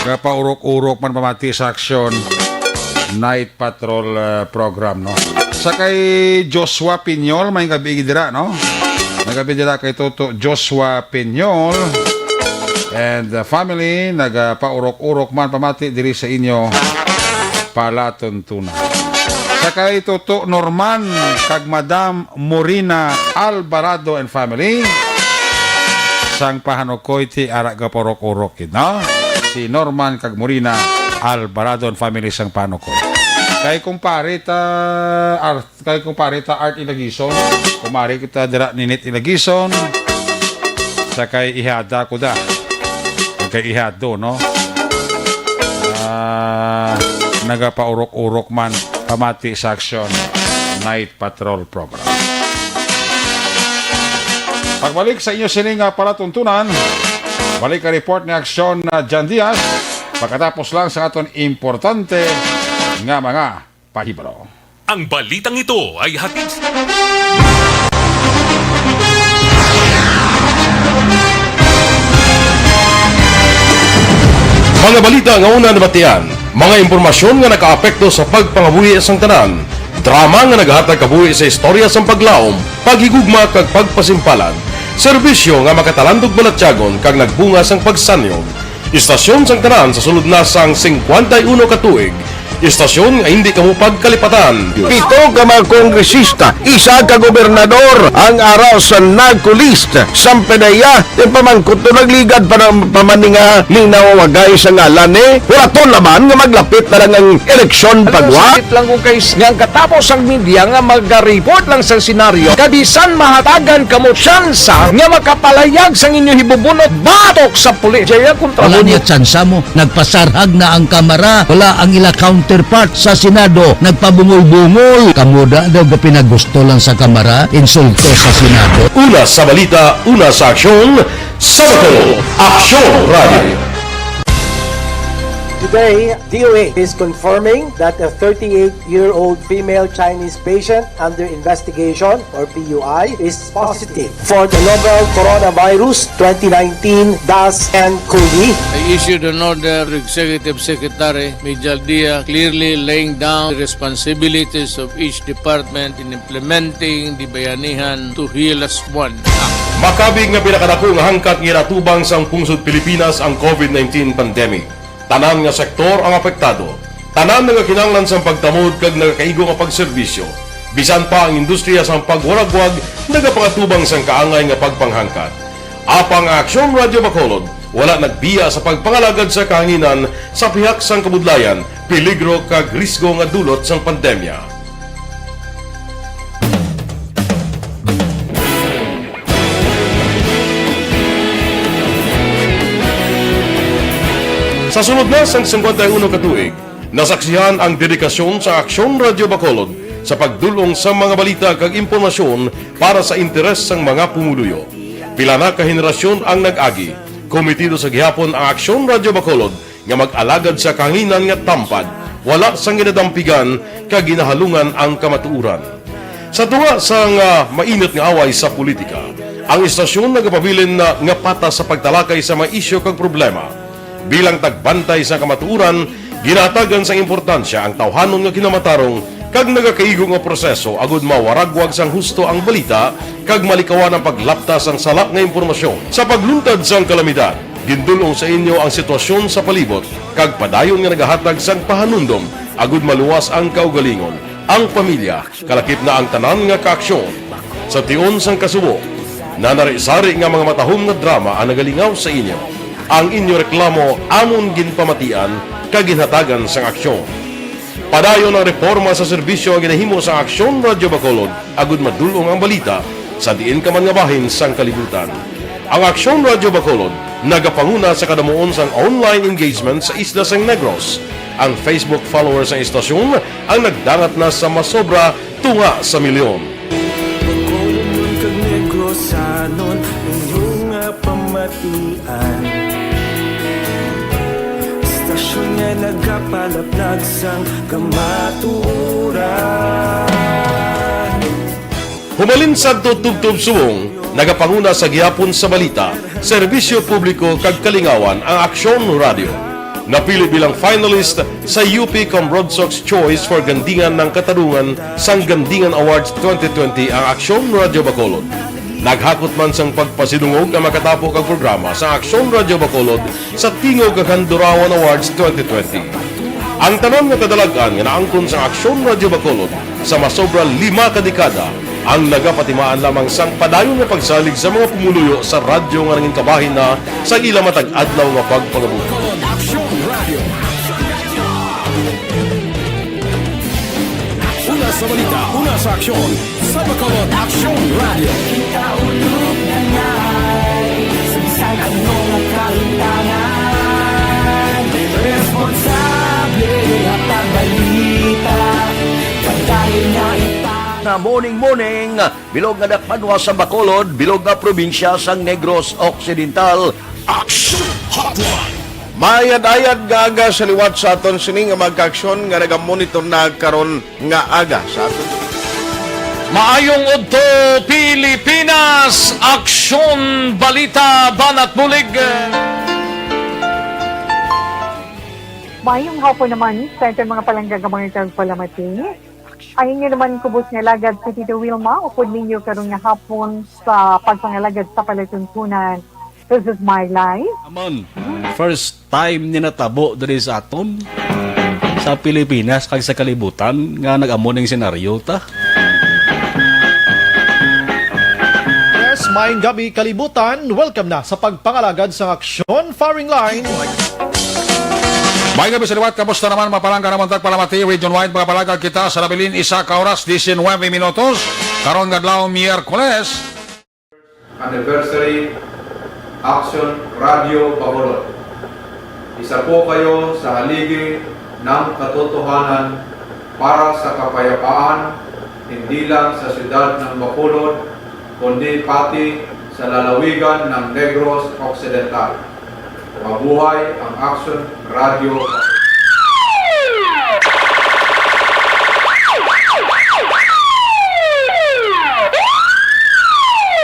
Kapaurok-urok man pamati sa aksyon Night Patrol program, no. Sa kay Joshua Pinyol may gabi gidira, no. May gabi dira kay Toto Joshua Pinyol. and family nagapaurok-urok man pamati diri sa inyo palatuntunan. Sakay Toto Norman kag Madam Morina Alvarado and family sang pahanukoy ti ara gapaurok-urok no? Si Norman kag Morina Alvarado and family sang pahanukoy. Kay kumpare ta Art Ilagison, kumari kita dira ninit Ilagison, sakay ihada ko da. Kay ihado no. Nagapaurok-urok man pamati sa Action Night Patrol program. Pagbalik sa inyo sining palatuntunan, balik ka report ni Action Jan Diaz pagkatapos lang sa aton importante nga mga pahibalo. Ang balitang ito ay hatid Mga balita nga una nabatian, mga impormasyon nga nakaapekto sa pagpangabuhi sang tanan, drama nga naghatag kabuhi sa istorya sang paglaom, paghigugma kag pagpasimpalan, serbisyo nga makatalandog balatyagon kag nagbunga sang pagsanyog, istasyon sang tanan sa sulod na sang 51 katuig, istasyon nga hindi kamo pagkalipatan. Pito ka mga kongresista, isa ka gobernador, ang araw sa nagkulist, sampedaya, yung pamangkot to nagligad para pamaninga ning nawawagay sa ngalan wala to naman nga maglapit na lang ang eleksyon pagwa. Sakit lang kung kayo nga katapos ang media nga mag-report lang sa senaryo, kabisan mahatagan kamo tsansa nga makapalayag sang inyo hibubunot batok sa pulis. Jaya kontra wala niya tsansa mo, nagpasarhag na ang kamera, wala ang ila counterpart sa Senado, nagpabungol-bungol. Kamuda daw ga pinagusto lang sa kamera, insulto sa Senado. Una sa balita, una sa aksyon, Sabado, Aksyon Radio. Today, DOA is confirming that a 38-year-old female Chinese patient under investigation, or PUI, is positive for the novel coronavirus 2019 DAS-CoV. I issued an order to Executive Secretary Mijal Dia clearly laying down the responsibilities of each department in implementing the Bayanihan to Heal as One Act. Makabig nga pinakadako nga hangkat nga natubang sang pungsod Pilipinas ang COVID-19 pandemic. Tanan nga sektor ang apektado. Tanan nga kinahanglan sang pagtamod kag nagakaigo nga pagserbisyo. Bisan pa ang industriya sang pagwaragwag nagapangatubang sang kaangay nga pagpanghangkat. Apang Aksyon Radio Bacolod wala nagbiya sa pagpangalagad sa kahanginan sa pihak sang kabudlayan, peligro kag risgo nga dulot sang pandemya. Sa sunod na sang 51 katuig, nasaksihan ang dedikasyon sa Aksyon Radio Bacolod sa pagdulong sa mga balita kag impormasyon para sa interes sang mga pumuluyo. Pila na ka henerasyon ang nag-agi, komitido sa gihapon ang Aksyon Radio Bacolod nga mag-alagad sa kahanginan nga tampad, wala sang ginadampigan kag ginahalungan ang kamatuuran. Sa tunga sang mainit nga away sa politika, ang istasyon nagapabilin na nga pata sa pagtalakay sa mga isyu kag problema. Bilang tagbantay sa kamatuuran, ginatagan sa importansya ang tawhanon nga kinamatarong kag nagakaigo nga proseso agud mawaragwag sang husto ang balita kag malikawan ang paglapta sang salak nga impormasyon. Sa pagluntad sang kalamidad, gindulong sa inyo ang sitwasyon sa palibot kag padayon nga nagahatag sang pahanundom agud maluwas ang kaugalingon, ang pamilya, kalakip na ang tanan nga kaaksyon. Sa tion sang kasubo, nanari-sari nga mga matahom nga drama ang nagalingaw sa inyo. Ang inyo reklamo amon ginpamatian kag ginhatagan sang aksyon. Padayon ang reforma sa serbisyo ang ginahimo sa Aksyon Radio Bacolod agud madulong ang balita sa diin ka man nga bahin sang kalibutan. Ang Aksyon Radio Bacolod nagapanguna sa kadamuon sang online engagement sa isla sang Negros. Ang Facebook followers sa istasyon ang nagdangat na sa masobra tunga sa milyon. Istasyon nga nagapalaplag sang kamatuuran. Humalin sa tutubtub suwong, nagapanguna sa gihapon sa balita, serbisyo publiko kag kalingawan ang Aksyon Radio. Napili bilang finalist sa UP Broadsox Choice for Gandingan ng Katarungan sang Gandingan Awards 2020 ang Aksyon Radio Bacolod. Naghakot man sang pagpasidungog ang makatapo kag programa sa Aksyon Radio Bacolod sa Tingog kag Handurawan Awards 2020. Ang tanan nga kadalagan nga naangkon sa Aksyon Radio Bacolod sa masobra 5 kadekada ang nagapatimaan lamang sang padayon nga pagsalig sa mga pumuluyo sa radyo nga nangin kabahin na sa ila matag adlaw nga pagpangabuhi. Una sa balita, una sa aksyon, sa Bacolod Aksyon Radio. Ikaulog na nga'y sagsagad mo ng kalintangan. Responsable at ang balita, pagkain na na morning, bilog nga dakpanwa sa Bacolod, bilog nga probinsya sang Negros Occidental. Action Hotline! Mayad-ayad nga aga sa liwat sa aton sining nga magka-aksyon nga nagamonitor na karon nga aga sa aton. Maayong udto Pilipinas, Aksyon Balita Banat Bulig. Maayong hapon naman sa ating mga palanggagamang itang palamati. Ayun nyo naman kubos nga lagad sa Tito Wilma, upod ninyo karong nga hapon sa pagpangalagad sa palatuntunan. This is my life. Amon, first time ni natabo diri sa aton sa Pilipinas kag sa kalibutan nga nag-amon ng senaryo ta. Yes, maayong gabi kalibutan. Welcome na sa pagpangalagad sa Aksyon Firing Line. May gabi sa liwat, kamusta naman mapalangga naman tagpalamati, region-wide mga palagad kita sa labilin isa ka oras, 19 minutos, karon gadlaw Miyerkules. Anniversary Action Radio Bacolod. Isa po kayo sa haligi ng katotohanan para sa kapayapaan, hindi lang sa siyudad ng Bacolod, kundi pati sa lalawigan ng Negros Occidental. Mabuhay ang Action Radio.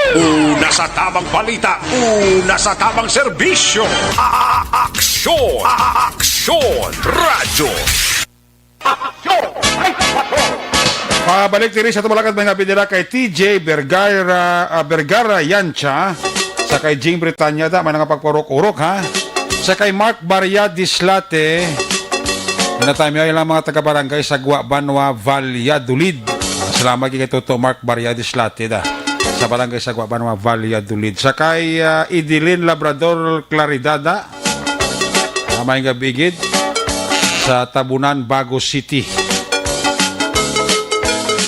Una sa tamang balita, una sa tamang serbisyo. Aksyon! Aksyon! Radyo! Aksyon! Pabalik diri sa tumalakad mga bidira kay TJ Vergara Yancha, sa kay Jing Britannia da, may nangapagpurok-urok ha. Sa kay Mark Barriadislate, na tayo lang mga taga-barangay sa Guabanwa, Valladolid. Salamat kay Toto Mark Barriadislate da, sa barangay sa Guabanwa, Valladolid. Sa kay Idilin Labrador Claridada, may gabigid sa Tabunan, Bago City.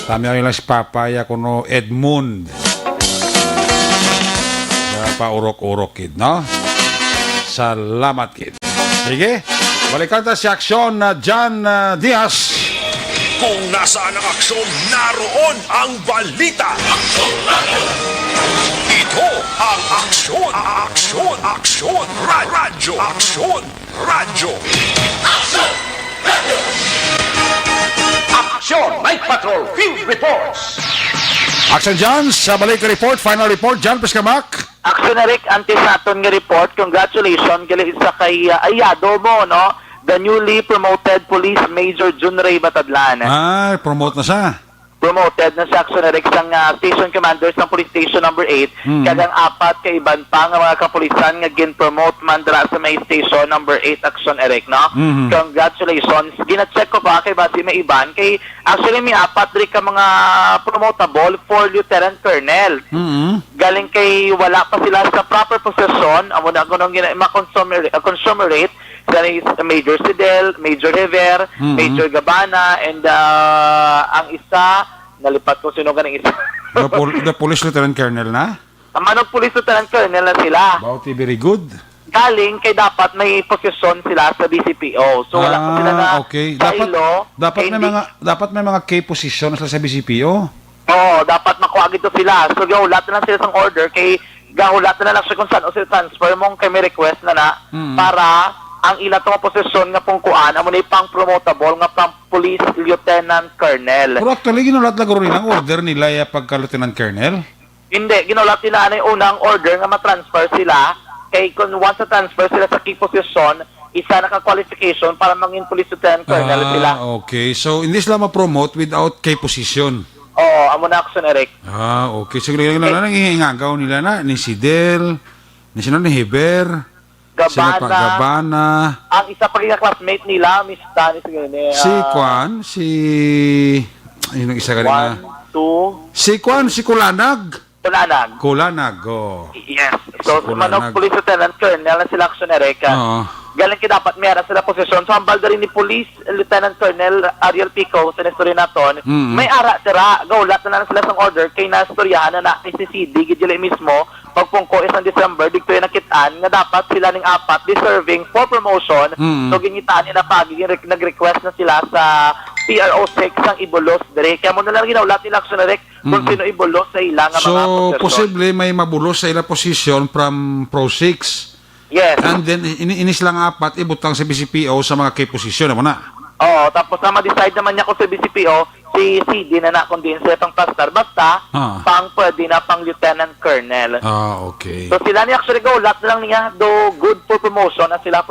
Tami lang si Papaya kuno Edmund. Paurok-urok kid, no? Salamat kid. Sige, balikan ta si Aksyon na John Diaz. Kung nasaan ang aksyon, naroon ang balita. Aksyon Radio! Ito ang Aksyon! Aksyon! Aksyon! Radyo! Aksyon! Radyo! Aksyon! Radio! Aksyon! Night Patrol Field Reports! Action John, sa balik report, final report, John Pescamak. Action na Rick, antes natin nga report, congratulations gali isa kay Ayado mo, no? The newly promoted Police Major Junray Batadlan. Ah, promote na siya. Promoted na si Action na Rick sang station commanders ng Police Station number 8. Kadang apat kay iban pa nga mga kapulisan nga gin-promote man dira sa may station number 8 Action Eric, no? Congratulations. Gina-check ko pa kay basi may iban kay actually may apat diri ka mga promotable for Lieutenant Colonel. Galing kay wala pa sila sa proper position, amo na gunong consumer rate sa Major Sidel, Major Hever, Major Gabana, and ang isa, nalipat ko sino ka ng isa. The Police Lieutenant Colonel na? Ang manong Police Lieutenant Colonel na sila. Bauti, very good. Galing kay dapat may posisyon sila sa BCPO. So wala pa sila na okay. Dapat may mga key position sila sa BCPO? Oo, dapat makuha gito sila. So gahulat na lang sila sa order kay gahulat na lang siya kung saan o sila transfer mong kay may request na para ang ila tong posisyon nga pungkuan amo ni pang promotable nga pang Police Lieutenant Colonel. Pero actually ginulat lang guro nilang order nila ya pagka Lieutenant Colonel. Hindi, ginulat nila na yung unang order nga ma-transfer sila kay kung once na-transfer sila sa key position, isa naka-qualification para maging Police Lieutenant Colonel sila. Okay. So hindi sila ma-promote without key position. Oo, amo na action, Eric. Okay. Siguro lang nangihingagaw nila na ni Sidel, ni sino ni Heber, sila pa Gabana. Ang isa pa rin classmate nila, Miss Tani, Si Kwan, yung isa ka rin na. 2. Si Kwan, si Kulanag. Kulanag, Yes. So, Manok Police Lieutenant Colonel na sila action, Eric. Galing ka dapat meron sila posisyon. So, ang balda rin ni Police Lieutenant Colonel Ariel Pico sa nestorya naton, may ara tira, gaulat na sila sa order kay nastoryahan na ni si CD, gidili mismo, pagpungko isang December, dito yung nakitaan, nga dapat sila ning 4 deserving for promotion. So, gingitaan nila nag-request na sila sa PRO 6 ang ibulos dire. Kaya mo na lang ginaulat nila action, Eric, kung sino ibulos sa ilang mga posisyon. So, posible may mabulos sa ilang position from Pro 6. Yes. And then, inis lang 4, ibutang sa BCPO sa mga key position naman na. Oo, tapos na ma-decide naman niya kung sa BCPO, si CD na kung din siya pang pastor. Basta, pang pwede na pang lieutenant colonel. Okay. So sila niya actually go, lahat na lang niya do good for promotion na sila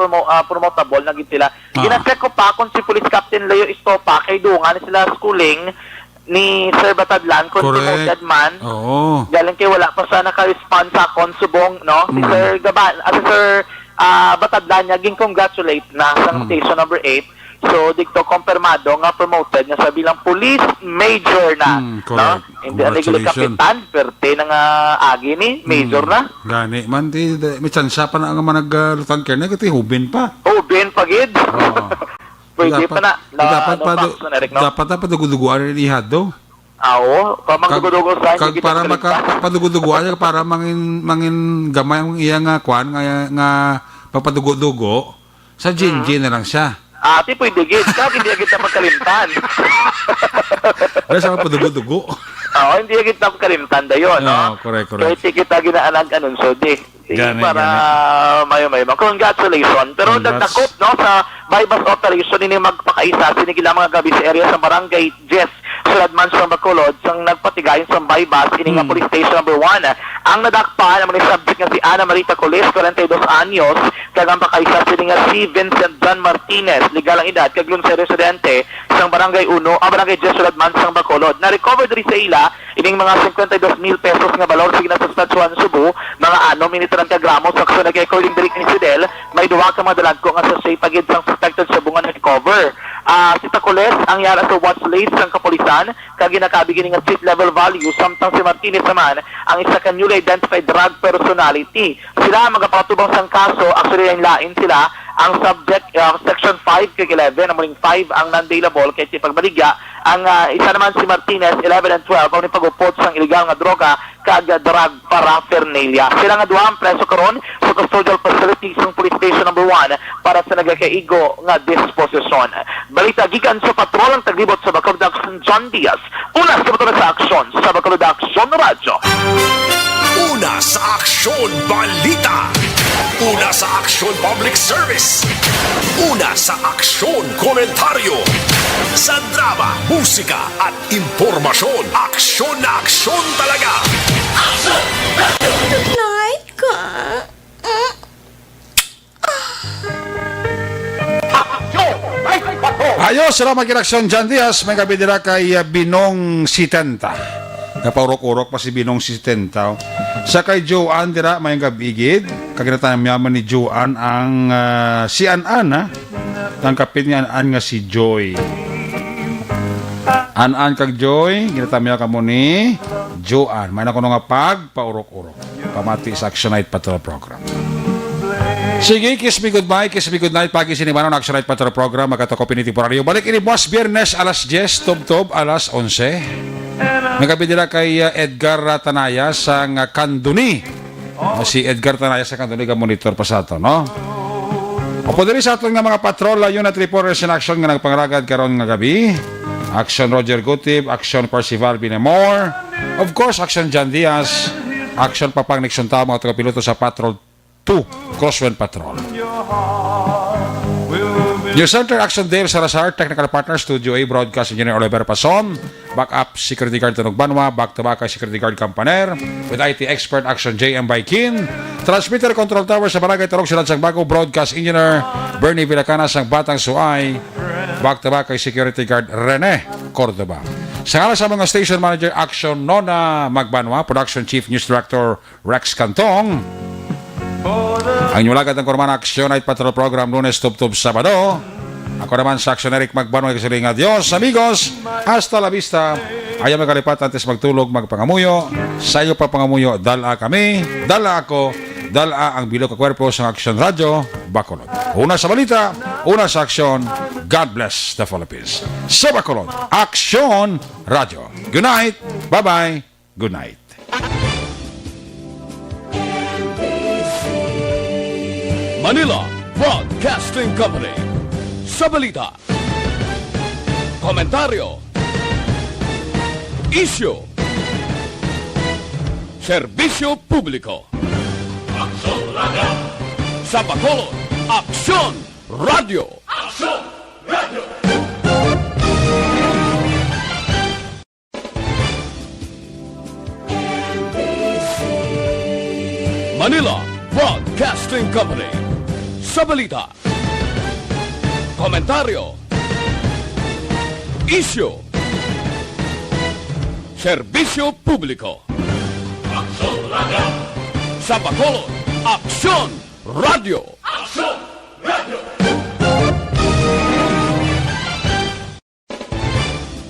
promotable na gid sila. Ginacheck ko pa kung si Police Captain Leo Estopa kay dungan sila schooling ni Sir Batadlan kung promoted man. Oo. Galing kay wala pa siya naka-respond sa akong subong, no? Si Sir Batadlan niya ging-congratulate na sa station number 8. So, dito kompirmado nga promoted nga sa bilang police major na. No? Hindi ang legal kapitan, perte na nga agi ni, major na. Gani, man, may chance pa na nga manag-lutan kaya na, hubin pa. Hubin pa, gid. Pwede pa na. Dapat na paduguduguan rin ihado. Oo, pamangdugudugo sa inyo. Para paduguduguan para mangin gamay ang iya nga kwan, nga papadugudugo, sa Jinjin na lang siya. Ati, pwede gid. Kaya hindi agad na magkalimtan. Wala sa padugudugo. Oo, hindi agad na magkalimtan da yun, no? Correct. Kaya kita ginaalag anunsyo, di. Para mayo-mayo. Congratulations. Pero nagtakot, no, sa bypass operation, ini magpakaisa, sinigila mga gabi sa area sa Barangay Jess, Suladman sa Bacolod, sang nagpatigayon sa bypass, ini nga police station number 1. Ang nadakpan, naman yung subject nga si Ana Marita Coles, 42 anyos, kagang pakaisa sila nga si Vincent John Martinez, legal ang edad, kaglun sa residente, sang Barangay 1, Barangay Jess, Suladman sa Bacolod. Na-recover din sa ila, ining mga 52,000 pesos nga balor sa ginasustatsuan Subo, mga 6 gramos sa aksyon na kay according direct ni Fidel, may duwa ka mga dalag ko nga sa say pagid sang suspected sa bunga na recover. Si Tacoles, ang yara sa watch list ng kapulisan, kaginakabigin nga street level value, samtang si Martinez naman, ang isa ka newly identified drug personality. Sila magpapatubang sang kaso, actually yung lain sila, ang subject, section 5 kay 11, ang muling 5 ang non-bailable kay si Pagbaligya, ang isa naman si Martinez, 11 and 12, ang pag-upot sang illegal nga droga, drug paraphernalia. Sila nga duha ang preso karon sa custodial facility sa police station number 1 para sa nagakaigo nga disposisyon. Balita gikan sa patrol ang taglibot sa Bacolod Action John Diaz. Una sa bato sa aksyon sa Bacolod Action Radyo. Una sa aksyon balita. Una sa aksyon public service. Una sa aksyon komentaryo. Sa drama, musika at impormasyon. Aksyon na aksyon talaga. Good night, ka. Ayos, salamat kinaksyon John Diaz. May gabi nila kay Binong Sitenta. Napaurok-urok pa si Binong Sitenta. Sa kay Joanne dira, may gabigid. Kaginatan yaman ni Joanne ang si An-An, ha? Tangkapin niya An-An nga si Joy. An-An kag Joy, ginatamya ka mo ni Joanne. May nakuno nga paurok-urok. Pamati sa Action Night Patrol Program. Sige, kiss me goodbye, kiss me good night. Pagi sinimanon Action Night Patrol Program, magkatakopin ni Temporario. Balik ini Boss Biyernes, alas 10, Tob-Tob, alas 11. Nagabi nila kay Edgar Tanaya sa Kanduni. Si Edgar Tanaya sa Kanduni, ka-monitor pa sa ito, no? O po din sa aton nga mga patrol, unit reporters in action nga nagpangaragad karon nga gabi. Action Roger Gutib, Action Percival Binemore, of course, Action John Diaz, Action Papang Nixon Tao, mga tagapiloto sa Patrol 2, Crosswind Patrol. New Center Action Dave Salazar, Technical Partner, Studio A, Broadcast Engineer Oliver Pason, Backup Security Guard Tunog Banwa, Back to Back Security Guard Campaner, with IT Expert Action JM Baikin, Transmitter Control Tower sa Barangay Tarong Silan sang Bago, Broadcast Engineer Bernie Villacana sang Batang Suay, Back to Back Security Guard Rene Cordoba. Sa ngalan sa mga station manager Action Nona Magbanwa, Production Chief News Director Rex Cantong, ang inyong ng Korman Action Night Patrol Program Lunes Tub-Tub Sabado. Ako naman sa Action Eric Magbanwa, nagsasaling adios amigos, hasta la vista. Ayaw magkalipat antes magtulog, magpangamuyo. Sa iyo pa pangamuyo, dala kami, dala ako, dala ang bilog kakwerpo sa Action Radio Bacolod. Una sa balita, una sa aksyon. God bless the Philippines. Sa Bacolod, Action Radio. Good night, bye-bye, good night. Manila Broadcasting Company. Sa balita, komentaryo, isyu, serbisyo publiko. Aksyon Radio. Sa Bacolod, Aksyon Radio. Aksyon Radio. Manila Broadcasting Company. Sa balita, komentaryo, isyu, serbisyo publiko. Aksyon Radio. Sa Bacolod, Aksyon Radio. Aksyon Radio.